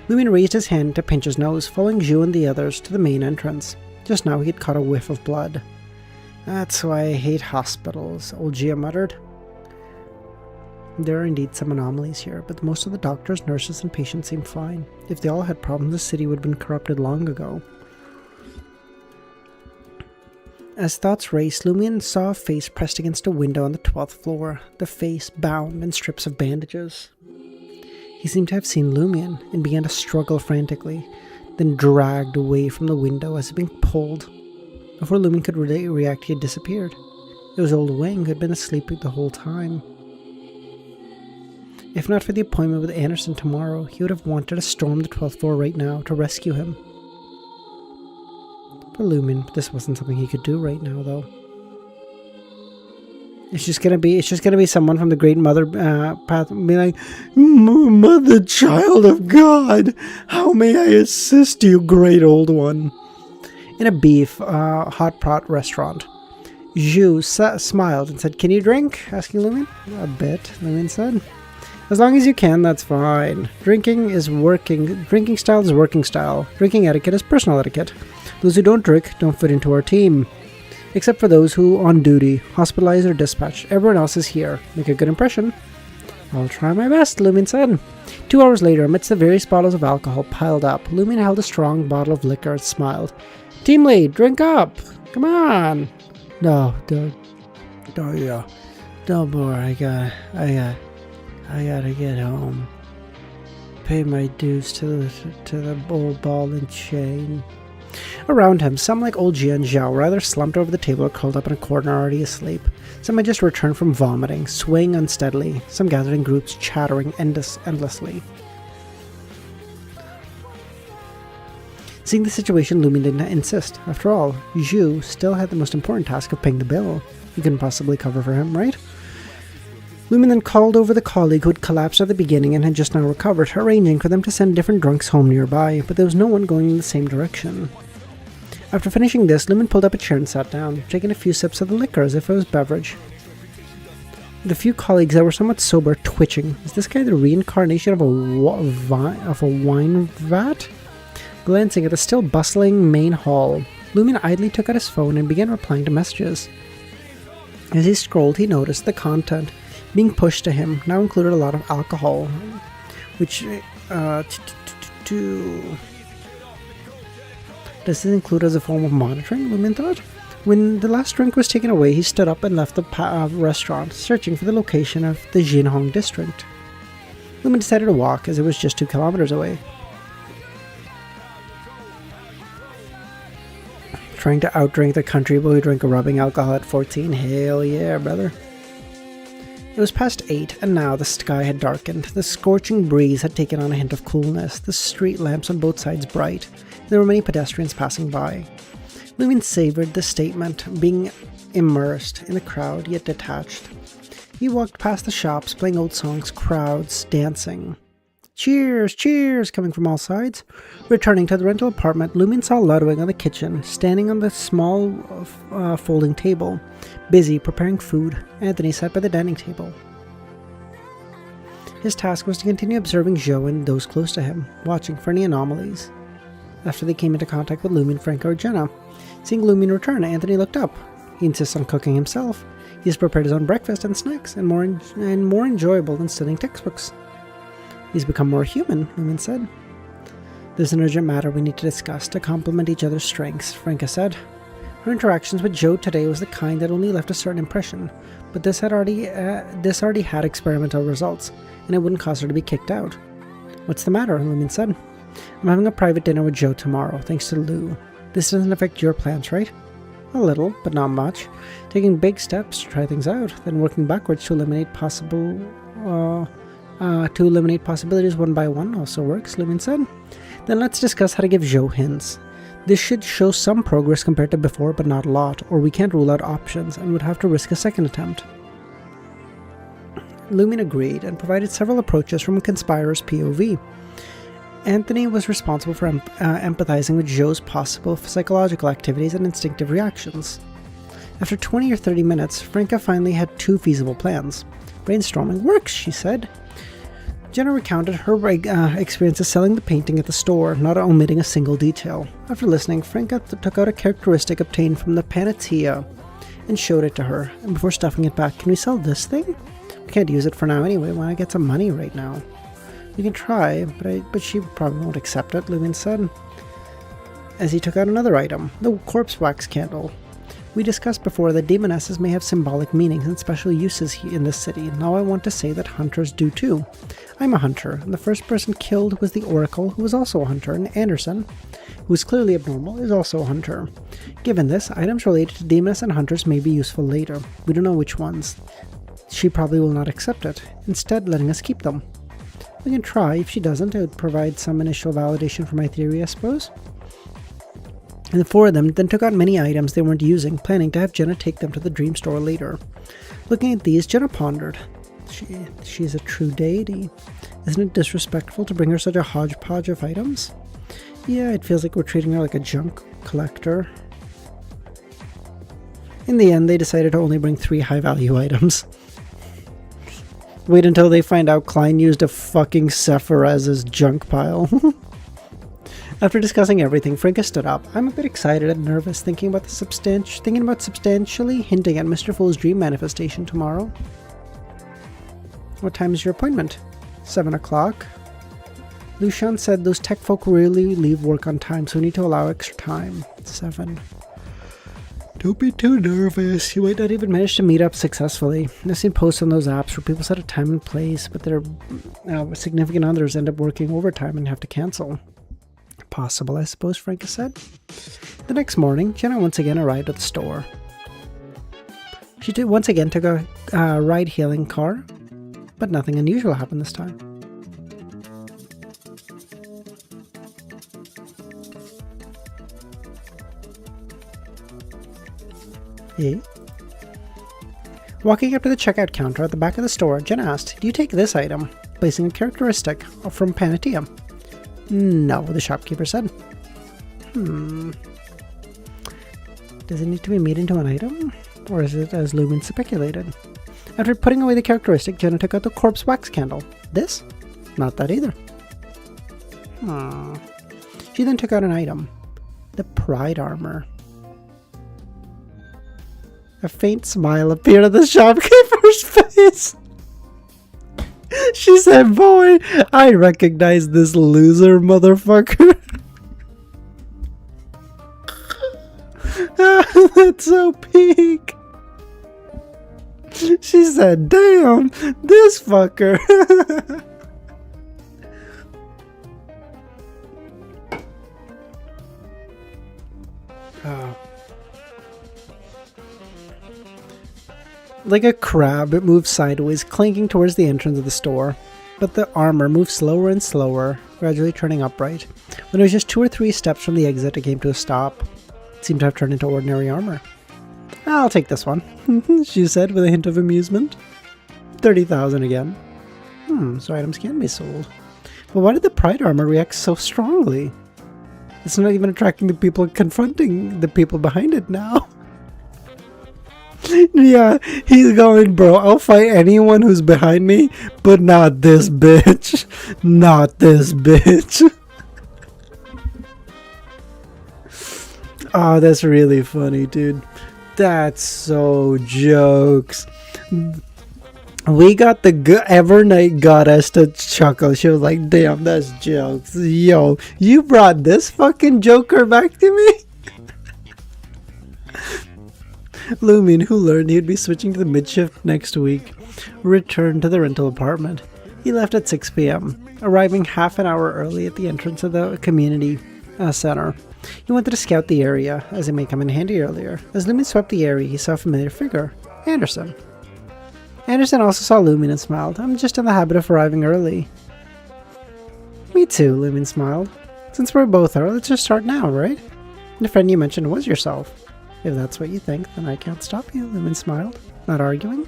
Lumen raised his hand to pinch his nose, following Zhu and the others to the main entrance. Just now he had caught a whiff of blood. That's why I hate hospitals, old Gia muttered. There are indeed some anomalies here, but most of the doctors, nurses, and patients seem fine. If they all had problems, the city would have been corrupted long ago. As thoughts raced, Lumion saw a face pressed against a window on the 12th floor, the face bound in strips of bandages. He seemed to have seen Lumion and began to struggle frantically, then dragged away from the window as if being pulled. Before Lumion could react, he had disappeared. It was old Wang who had been asleep the whole time. If not for the appointment with Anderson tomorrow, he would have wanted to storm the 12th floor right now to rescue him. For Lumen, this wasn't something he could do right now, though. It's just gonna be someone from the Great Mother path, be like, "Mother, child of God, how may I assist you, great old one?" In a beef hot pot restaurant, Zhu smiled and said, "Can you drink?" asking Lumen. "A bit," Lumen said. "As long as you can, that's fine. Drinking style is working style. Drinking etiquette is personal etiquette. Those who don't drink don't fit into our team. Except for those who on duty, hospitalized or dispatched. Everyone else is here. Make a good impression." "I'll try my best," Lumen said. 2 hours later, amidst the various bottles of alcohol piled up, Lumen held a strong bottle of liquor and smiled. "Team lead, drink up! Come on!" "No, don't worry, I gotta get home. Pay my dues to the old ball and chain." Around him, some like old Jia and Zhao were either slumped over the table or curled up in a corner already asleep. Some had just returned from vomiting, swaying unsteadily. Some gathered in groups, chattering endlessly. Seeing the situation, Lumen did not insist. After all, Zhu still had the most important task of paying the bill. He couldn't possibly cover for him, right? Lumen then called over the colleague who had collapsed at the beginning and had just now recovered, arranging for them to send different drunks home nearby, but there was no one going in the same direction. After finishing this, Lumen pulled up a chair and sat down, taking a few sips of the liquor as if it was beverage. The few colleagues that were somewhat sober twitching. Is this guy the reincarnation of a wine vat? Glancing at the still bustling main hall, Lumen idly took out his phone and began replying to messages. As he scrolled, he noticed the content being pushed to him now included a lot of alcohol, which does this include as a form of monitoring, Lumen thought? When the last drink was taken away, he stood up and left the restaurant, searching for the location of the Jinhong district. Lumen decided to walk, as it was just 2 kilometers away. Trying to outdrink the country boy who drank a rubbing alcohol at 14? Hell yeah, brother. It was past 8, and now the sky had darkened. The scorching breeze had taken on a hint of coolness, the street lamps on both sides bright. There were many pedestrians passing by. Lumen savored the statement, being immersed in the crowd, yet detached. He walked past the shops, playing old songs, crowds, dancing. Cheers, cheers, coming from all sides. Returning to the rental apartment, Lumin saw Ludwig on the kitchen, standing on the small folding table, busy preparing food. Anthony sat by the dining table. His task was to continue observing Joe and those close to him, watching for any anomalies. After they came into contact with Lumin, Franco, or Jenna, seeing Lumin return, Anthony looked up. He insists on cooking himself. He has prepared his own breakfast and snacks, and more enjoyable than studying textbooks. He's become more human, Lumin said. There's an urgent matter we need to discuss to complement each other's strengths, Franca said. Her interactions with Joe today was the kind that only left a certain impression, but this already had experimental results, and it wouldn't cause her to be kicked out. What's the matter? Lumin said. I'm having a private dinner with Joe tomorrow, thanks to Lou. This doesn't affect your plans, right? A little, but not much. Taking big steps to try things out, then working backwards to eliminate possibilities one by one also works, Lumin said. Then let's discuss how to give Joe hints. This should show some progress compared to before, but not a lot, or we can't rule out options and would have to risk a second attempt. Lumin agreed and provided several approaches from a conspirer's POV. Anthony was responsible for empathizing with Joe's possible psychological activities and instinctive reactions. After 20 or 30 minutes, Franca finally had two feasible plans. Brainstorming works, she said. Jenna recounted her experiences selling the painting at the store, not omitting a single detail. After listening, Franca took out a characteristic obtained from the Panatia and showed it to her, and before stuffing it back, can we sell this thing? We can't use it for now anyway, why not get some money right now? You can try, but she probably won't accept it, Lumin said, as he took out another item, the corpse wax candle. We discussed before that demonesses may have symbolic meanings and special uses in this city. Now I want to say that hunters do too. I'm a hunter, and the first person killed was the Oracle, who was also a hunter, and Anderson, who is clearly abnormal, is also a hunter. Given this, items related to demons and hunters may be useful later. We don't know which ones. She probably will not accept it, instead letting us keep them. We can try. If she doesn't, it would provide some initial validation for my theory, I suppose. And the four of them then took out many items they weren't using, planning to have Jenna take them to the dream store later. Looking at these, Jenna pondered. She's a true deity. Isn't it disrespectful to bring her such a hodgepodge of items? Yeah, it feels like we're treating her like a junk collector. In the end, they decided to only bring 3 high-value items. Wait until they find out Klein used a fucking Cipher as his junk pile. After discussing everything, Franca stood up. I'm a bit excited and nervous, thinking about substantially hinting at Mr. Fool's dream manifestation tomorrow. What time is your appointment? 7 o'clock. Lucian said those tech folk rarely leave work on time, so we need to allow extra time. 7. Don't be too nervous. You might not even manage to meet up successfully. I've seen posts on those apps where people set a time and place, but their significant others end up working overtime and have to cancel. Possible, I suppose, Franca said. The next morning, Jenna once again arrived at the store. She once again took a ride-hailing car, but nothing unusual happened this time. Walking up to the checkout counter at the back of the store, Jen asked, do you take this item? Placing a characteristic from Panatia. No, the shopkeeper said. Does it need to be made into an item? Or is it as Lumin speculated? After putting away the characteristic, Jenna took out the corpse wax candle. This? Not that either. She then took out an item. The pride armor. A faint smile appeared on the shopkeeper's face. She said, boy, I recognize this loser motherfucker. That's so peak. She said, damn, this fucker. Like a crab, it moved sideways, clinking towards the entrance of the store. But the armor moved slower and slower, gradually turning upright. When it was just 2 or 3 steps from the exit, it came to a stop. It seemed to have turned into ordinary armor. I'll take this one, she said with a hint of amusement. 30,000 again. So items can be sold. But why did the pride armor react so strongly? It's not even attracting the people confronting the people behind it now. Yeah, he's going, bro, I'll fight anyone who's behind me, but not this bitch. Not this bitch. Oh, that's really funny, dude. That's so jokes. We got the Evernight goddess to chuckle. She was like, damn, that's jokes. Yo, you brought this fucking Joker back to me? Lumin, who learned he'd be switching to the mid-shift next week, returned to the rental apartment. He left at 6 p.m., arriving half an hour early at the entrance of the community center. He wanted to scout the area, as it may come in handy earlier. As Lumin swept the area, he saw a familiar figure, Anderson. Anderson also saw Lumin and smiled. I'm just in the habit of arriving early. Me too, Lumin smiled. Since we're both early, let's just start now, right? The friend you mentioned was yourself. If that's what you think, then I can't stop you, Lumin smiled. Not arguing.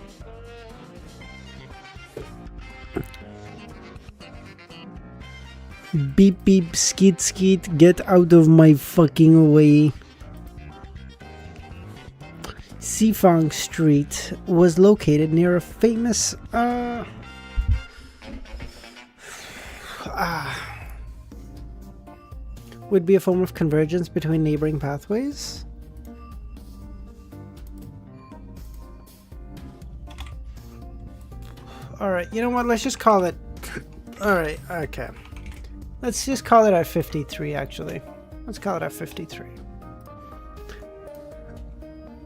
Beep beep, skeet skeet, get out of my fucking way. Sifang Street was located near a famous would be a form of convergence between neighboring pathways. Alright, you know what, let's just call it... Alright, okay. Let's just call it at 53, actually. Let's call it at 53.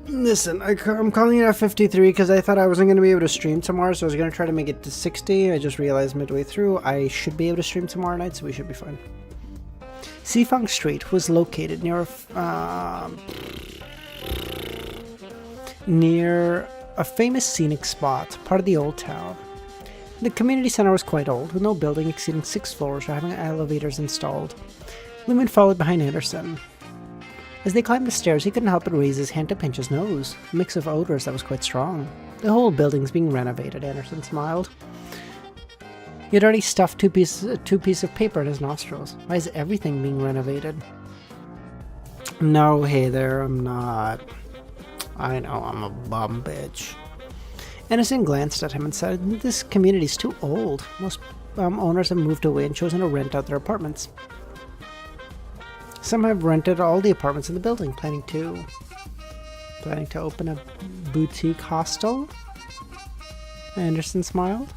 Listen, I'm calling it at 53 because I thought I wasn't going to be able to stream tomorrow, so I was going to try to make it to 60. I just realized midway through I should be able to stream tomorrow night, so we should be fine. Sifang Street was located near a famous scenic spot, part of the old town. The community center was quite old, with no building exceeding 6 floors or having elevators installed. Lumin followed behind Anderson. As they climbed the stairs, he couldn't help but raise his hand to pinch his nose, a mix of odors that was quite strong. The whole building's being renovated, Anderson smiled. He had already stuffed two pieces of paper in his nostrils. Why is everything being renovated? No, hey there, I'm not. I know, I'm a bum bitch. Anderson glanced at him and said, this community's too old. Most owners have moved away and chosen to rent out their apartments. Some have rented all the apartments in the building, planning to open a boutique hostel. Anderson smiled.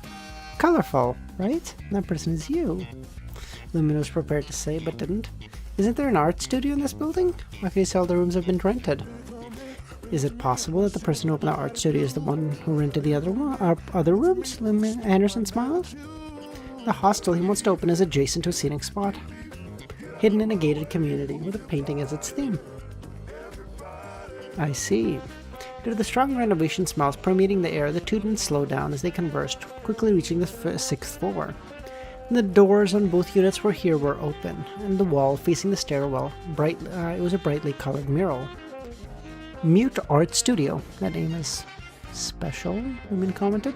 Colorful, right? That person is you. Lumin was prepared to say, but didn't. Isn't there an art studio in this building? Why can you say all the rooms have been rented? Is it possible that the person who opened the art studio is the one who rented the other rooms? Anderson smiled. The hostel he wants to open is adjacent to a scenic spot, hidden in a gated community with a painting as its theme. I see. Due to the strong renovation smells permeating the air, the two didn't slow down as they conversed, quickly reaching the 6th floor. The doors on both units were open, and the wall facing the stairwell, it was a brightly colored mural. Mute Art Studio. That name is special, Lumin commented.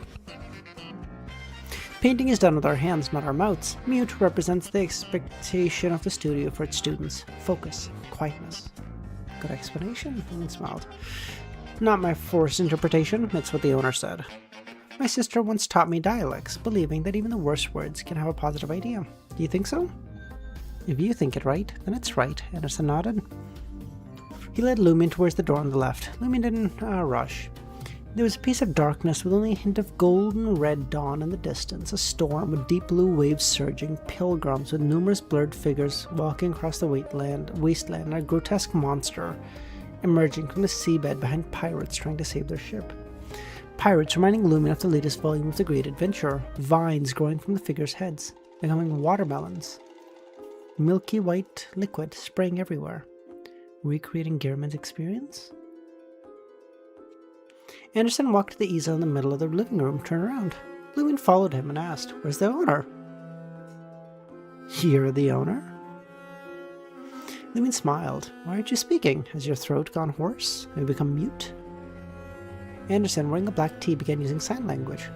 Painting is done with our hands, not our mouths. Mute represents the expectation of the studio for its students. Focus, quietness. Good explanation, Lumin smiled. Not my forced interpretation, it's what the owner said. My sister once taught me dialects, believing that even the worst words can have a positive idea. Do you think so? If you think it right, then it's right, Anderson nodded. He led Lumin towards the door on the left. Lumin didn't rush. There was a piece of darkness with only a hint of golden red dawn in the distance, a storm with deep blue waves surging, pilgrims with numerous blurred figures walking across the wasteland, and a grotesque monster emerging from the seabed behind pirates trying to save their ship. Pirates reminding Lumin of the latest volume of The Great Adventure, vines growing from the figures' heads, becoming watermelons. Milky white liquid spraying everywhere. Recreating Gehrman's experience? Anderson walked to the easel in the middle of the living room, turned around. Lumin followed him and asked, where's the owner? You're the owner? Lumin smiled. Why aren't you speaking? Has your throat gone hoarse? Have you become mute? Anderson, wearing a black tee, began using sign language.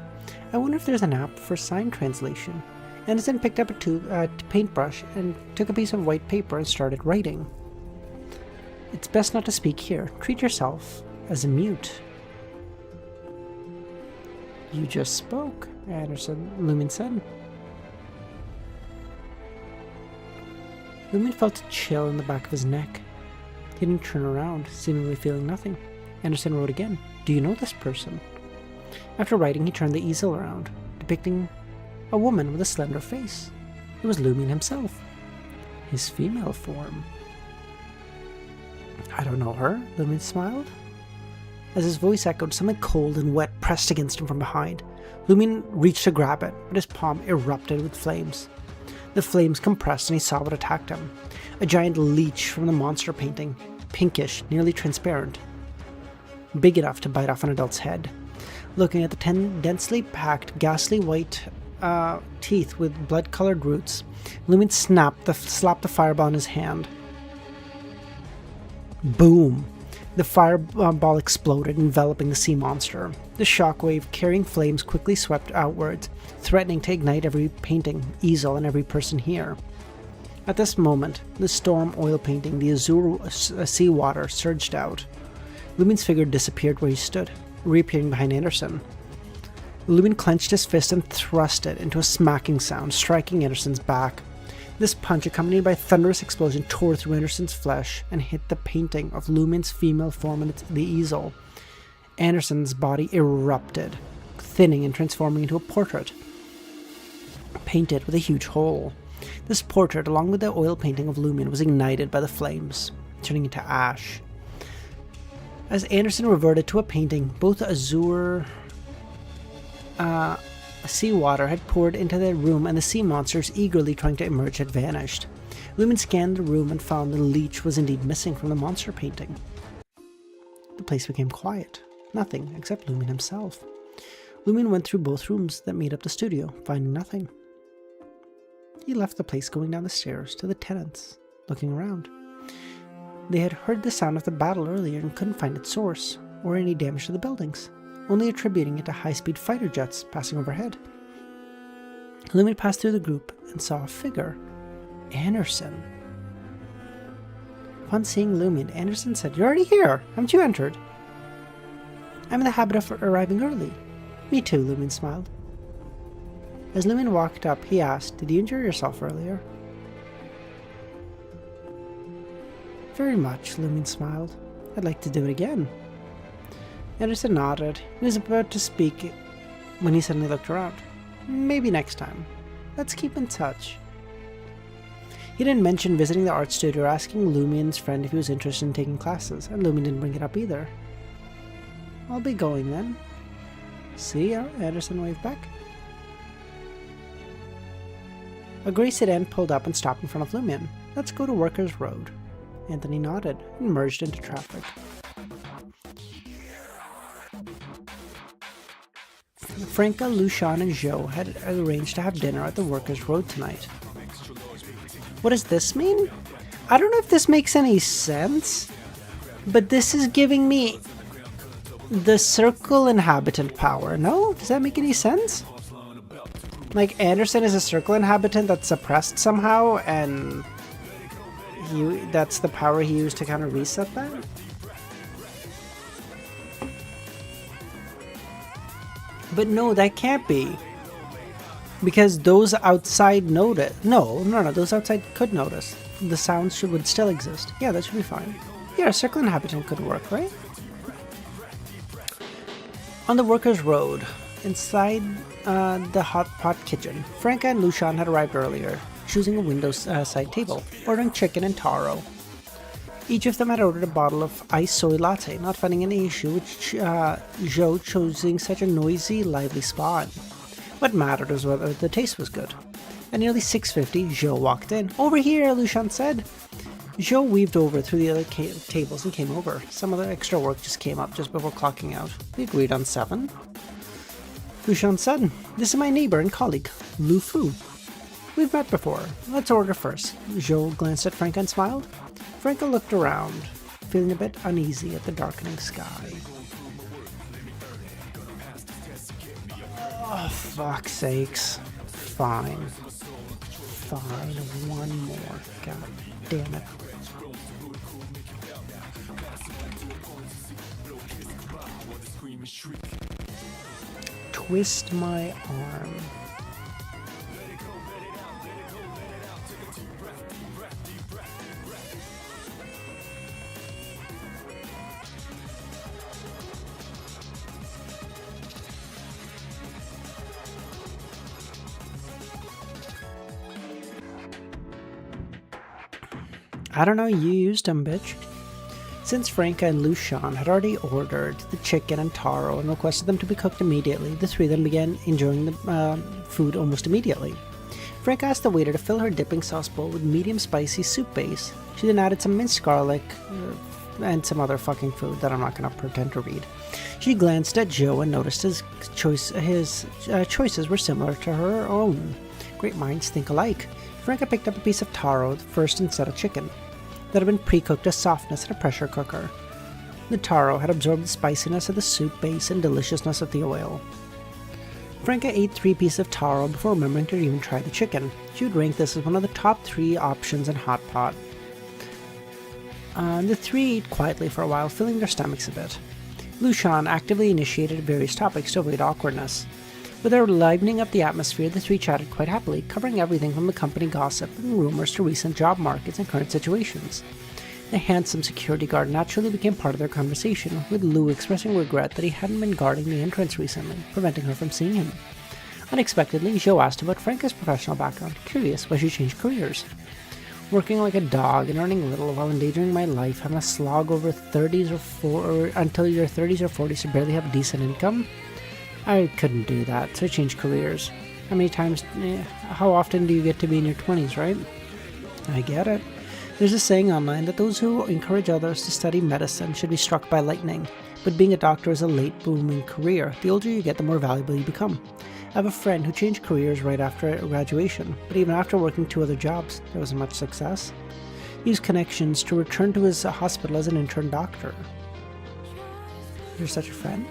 I wonder if there's an app for sign translation. Anderson picked up a paintbrush and took a piece of white paper and started writing. It's best not to speak here. Treat yourself as a mute. You just spoke, Lumen said. Lumen felt a chill in the back of his neck. He didn't turn around, seemingly feeling nothing. Anderson wrote again. Do you know this person? After writing, he turned the easel around, depicting a woman with a slender face. It was Lumen himself. His female form. I don't know her, Lumen smiled. As his voice echoed, something cold and wet pressed against him from behind. Lumen reached to grab it, but his palm erupted with flames. The flames compressed and he saw what attacked him. A giant leech from the monster painting, pinkish, nearly transparent. Big enough to bite off an adult's head. Looking at the densely packed, ghastly white teeth with blood-colored roots, Lumen slapped the fireball in his hand. Boom! The fireball exploded, enveloping the sea monster. The shockwave, carrying flames, quickly swept outwards, threatening to ignite every painting, easel, and every person here. At this moment, the storm oil painting, the azure seawater, surged out. Lumen's figure disappeared where he stood, reappearing behind Anderson. Lumen clenched his fist and thrust it into a smacking sound, striking Anderson's back. This punch, accompanied by a thunderous explosion, tore through Anderson's flesh and hit the painting of Lumen's female form in the easel. Anderson's body erupted, thinning and transforming into a portrait, painted with a huge hole. This portrait, along with the oil painting of Lumen, was ignited by the flames, turning into ash. As Anderson reverted to a painting, both azure seawater had poured into the room and the sea monsters eagerly trying to emerge had vanished. Lumen scanned the room and found the leech was indeed missing from the monster painting. The place became quiet. Nothing except Lumen himself. Lumen went through both rooms that made up the studio, finding nothing. He left the place, going down the stairs to the tenants, looking around. They had heard the sound of the battle earlier and couldn't find its source, or any damage to the buildings, only attributing it to high-speed fighter jets passing overhead. Lumen passed through the group and saw a figure. Anderson. Upon seeing Lumen, Anderson said, "You're already here! Haven't you entered?" "I'm in the habit of arriving early." "Me too," Lumen smiled. As Lumen walked up, he asked, "Did you injure yourself earlier?" "Very much," Lumen smiled. "I'd like to do it again." Anderson nodded. He was about to speak when he suddenly looked around. "Maybe next time. Let's keep in touch." He didn't mention visiting the art studio or asking Lumen's friend if he was interested in taking classes, and Lumen didn't bring it up either. "I'll be going then." "See ya," Anderson waved back. A gray sedan pulled up and stopped in front of Lumen. "Let's go to Workers' Road." Anthony nodded and merged into traffic. Franca, Lucian, and Joe had arranged to have dinner at the Workers' Road tonight. What does this mean? I don't know if this makes any sense, but this is giving me the circle inhabitant power, no? Does that make any sense? Like, Anderson is a circle inhabitant that's suppressed somehow, and that's the power he used to kind of reset that? But no, that can't be. Because those outside notice. No, those outside could notice. The sounds would still exist. Yeah, that should be fine. Yeah, a circle inhabitant could work, right? On the Workers' Road, inside the hot pot kitchen, Franca and Lucian had arrived earlier, choosing a window side table, ordering chicken and taro. Each of them had ordered a bottle of iced soy latte, not finding any issue with Joe choosing such a noisy, lively spot. What mattered was whether the taste was good. At nearly 6:50, Joe walked in. "Over here," Lucian said. Joe weaved over through the other tables and came over. Some of the extra work just came up just before clocking out. We agreed on 7. Lucian said, "This is my neighbor and colleague, Lu Fu. We've met before. Let's order first." Joe glanced at Franca and smiled. Franca looked around, feeling a bit uneasy at the darkening sky. Oh, fuck's sakes. Fine. Fine, one more. God damn it. Twist my arm. I don't know, you used them, bitch. Since Franca and Lucian had already ordered the chicken and taro and requested them to be cooked immediately, the three of them began enjoying the food almost immediately. Franca asked the waiter to fill her dipping sauce bowl with medium spicy soup base. She then added some minced garlic and some other fucking food that I'm not going to pretend to read. She glanced at Joe and noticed his choices were similar to her own. Great minds think alike. Franca picked up a piece of taro first instead of chicken that had been pre-cooked to softness in a pressure cooker. The taro had absorbed the spiciness of the soup base and deliciousness of the oil. Franca ate 3 pieces of taro before remembering to even try the chicken. She would rank this as one of the top 3 options in hot pot. The 3 ate quietly for a while, filling their stomachs a bit. Lucian actively initiated various topics to avoid awkwardness. With her livening up the atmosphere, the 3 chatted quite happily, covering everything from the company gossip and rumors to recent job markets and current situations. The handsome security guard naturally became part of their conversation, with Lou expressing regret that he hadn't been guarding the entrance recently, preventing her from seeing him. Unexpectedly, Joe asked about Franca's professional background, curious why she changed careers. Working like a dog and earning little while endangering my life, having a slog over 30s or until your 30s or 40s to barely have a decent income? I couldn't do that, so I changed careers. How often do you get to be in your 20s, right? I get it. There's a saying online that those who encourage others to study medicine should be struck by lightning, but being a doctor is a late booming career. The older you get, the more valuable you become. I have a friend who changed careers right after graduation, but even after working 2 other jobs, there wasn't much success. He used connections to return to his hospital as an intern doctor. You're such a friend?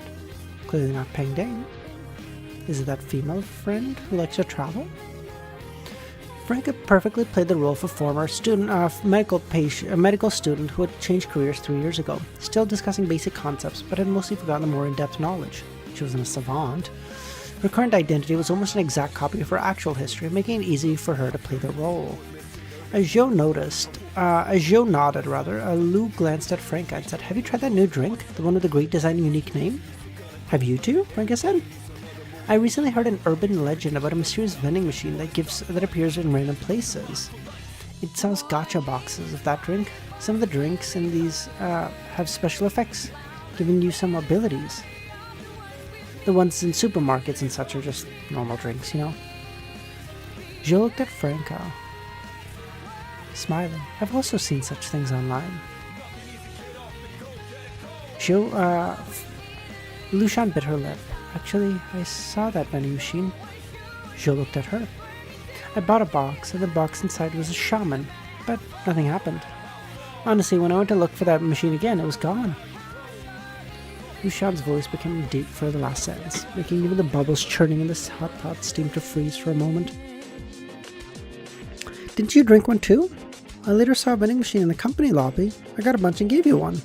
Clearly not paying dang. Is it that female friend who likes to travel? Franca perfectly played the role of a former medical student who had changed careers 3 years ago, still discussing basic concepts, but had mostly forgotten the more in-depth knowledge. She wasn't a savant. Her current identity was almost an exact copy of her actual history, making it easy for her to play the role. As Joe nodded, Lou glanced at Franca and said, "Have you tried that new drink? The one with the great design and unique name?" "Have you too?" Franca said. "I recently heard an urban legend about a mysterious vending machine that appears in random places. It sells gacha boxes of that drink. Some of the drinks in these have special effects, giving you some abilities. The ones in supermarkets and such are just normal drinks, you know." Joe looked at Franca, smiling. "I've also seen such things online." Lucian bit her lip. "Actually, I saw that vending machine." Joe looked at her. "I bought a box, and the box inside was a shaman, but nothing happened. Honestly, when I went to look for that machine again, it was gone." Lucian's voice became deep for the last sentence, making even the bubbles churning in this hot pot seem to freeze for a moment. "Didn't you drink one too? I later saw a vending machine in the company lobby. I got a bunch and gave you one."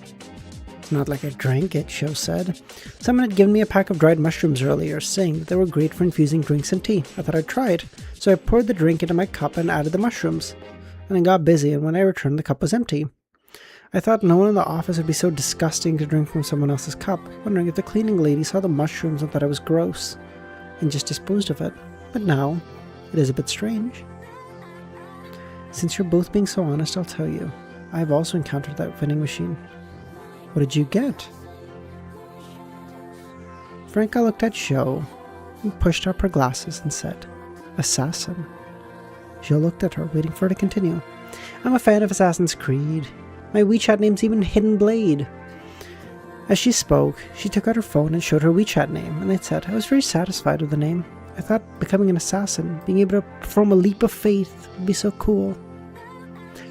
"It's not like I drank it," Joe said. "Someone had given me a pack of dried mushrooms earlier, saying that they were great for infusing drinks and tea. I thought I'd try it, so I poured the drink into my cup and added the mushrooms. And I got busy, and when I returned, the cup was empty. I thought no one in the office would be so disgusting to drink from someone else's cup, wondering if the cleaning lady saw the mushrooms and thought it was gross, and just disposed of it. But now, it is a bit strange. Since you're both being so honest, I'll tell you. I have also encountered that vending machine." "What did you get?" Franca looked at Joe and pushed up her glasses and said, "Assassin." Joe looked at her, waiting for her to continue. "I'm a fan of Assassin's Creed. My WeChat name's even Hidden Blade." As she spoke, she took out her phone and showed her WeChat name, and it said, "I was very satisfied with the name. I thought becoming an assassin, being able to perform a leap of faith, would be so cool."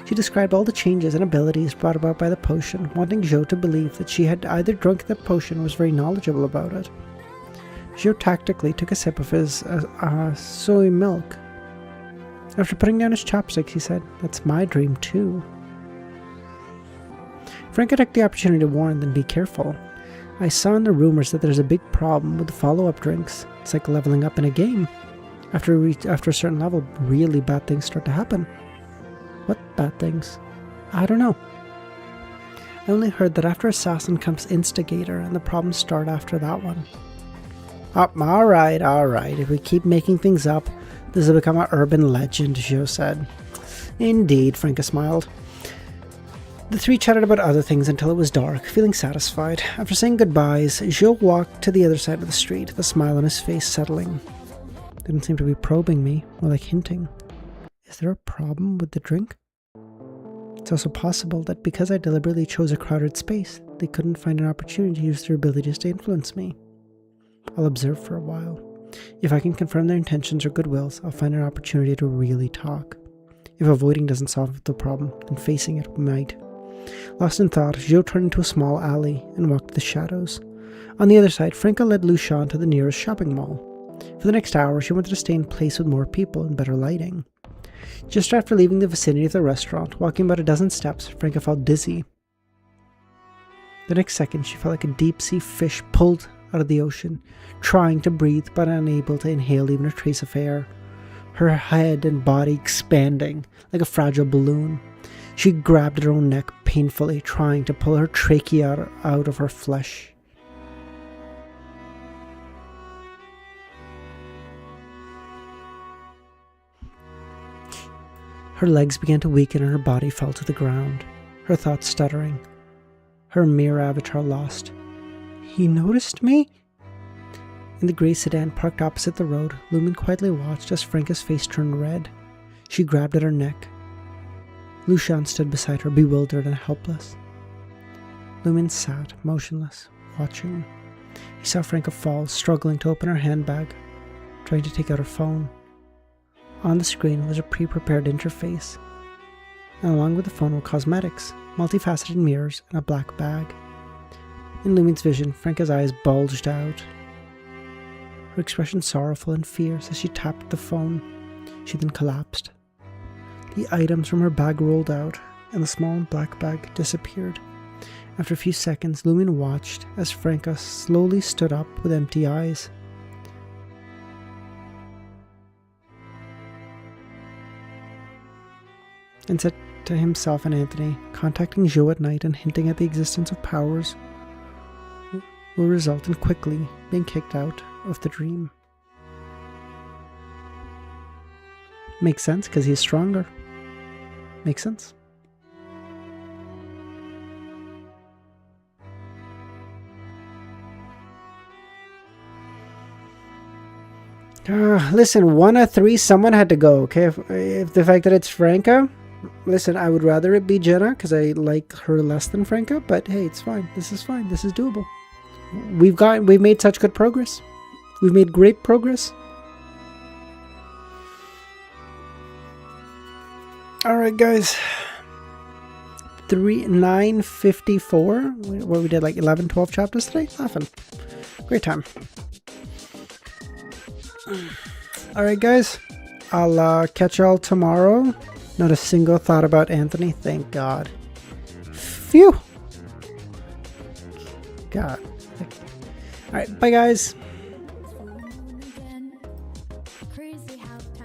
She described all the changes and abilities brought about by the potion, wanting Joe to believe that she had either drunk the potion or was very knowledgeable about it. Joe tactically took a sip of his soy milk. After putting down his chopsticks, he said, "That's my dream too." Franca took the opportunity to warn them, "Be careful. I saw in the rumors that there's a big problem with the follow-up drinks. It's like leveling up in a game. After a certain level, really bad things start to happen." "What bad things?" "I don't know. I only heard that after Assassin comes Instigator, and the problems start after that one." "Oh, alright. If we keep making things up, this will become an urban legend," Joe said. "Indeed," Franca smiled. The three chatted about other things until it was dark, feeling satisfied. After saying goodbyes, Joe walked to the other side of the street, the smile on his face settling. Didn't seem to be probing me, more like hinting. Is there a problem with the drink? It's also possible that because I deliberately chose a crowded space, they couldn't find an opportunity to use their abilities to influence me. I'll observe for a while. If I can confirm their intentions or goodwills, I'll find an opportunity to really talk. If avoiding doesn't solve the problem, then facing it might. Lost in thought, Joe turned into a small alley and walked the shadows. On the other side, Franca led Lucian to the nearest shopping mall. For the next hour, she wanted to stay in a place with more people and better lighting. Just after leaving the vicinity of the restaurant, walking about a dozen steps, Franca felt dizzy. The next second, she felt like a deep-sea fish pulled out of the ocean, trying to breathe but unable to inhale even a trace of air. Her head and body expanding like a fragile balloon. She grabbed at her own neck painfully, trying to pull her trachea out of her flesh. Her legs began to weaken and her body fell to the ground, her thoughts stuttering. Her mirror avatar lost. He noticed me? In the grey sedan parked opposite the road, Lumen quietly watched as Franca's face turned red. She grabbed at her neck. Lucian stood beside her, bewildered and helpless. Lumen sat, motionless, watching. He saw Franca fall, struggling to open her handbag, trying to take out her phone. On the screen was a pre-prepared interface, and along with the phone were cosmetics, multifaceted mirrors, and a black bag. In Lumen's vision, Franca's eyes bulged out, her expression sorrowful and fierce as she tapped the phone. She then collapsed. The items from her bag rolled out, and the small black bag disappeared. After a few seconds, Lumen watched as Franca slowly stood up with empty eyes. And said to himself and Anthony, contacting Joe at night and hinting at the existence of powers will result in quickly being kicked out of the dream. Makes sense, because he's stronger. Makes sense. Listen, 1 of 3, someone had to go, okay? If the fact that it's Franca, listen, I would rather it be Jenna, because I like her less than Franca, but hey, it's fine. This is fine. This is doable. We've made such good progress. We've made great progress. Alright, guys. 9:54. What we did, like 11, 12 chapters today? Nothing. Great time. Alright, guys. I'll catch y'all tomorrow. Not a single thought about Anthony. Thank God. Phew. God. Alright, bye, guys.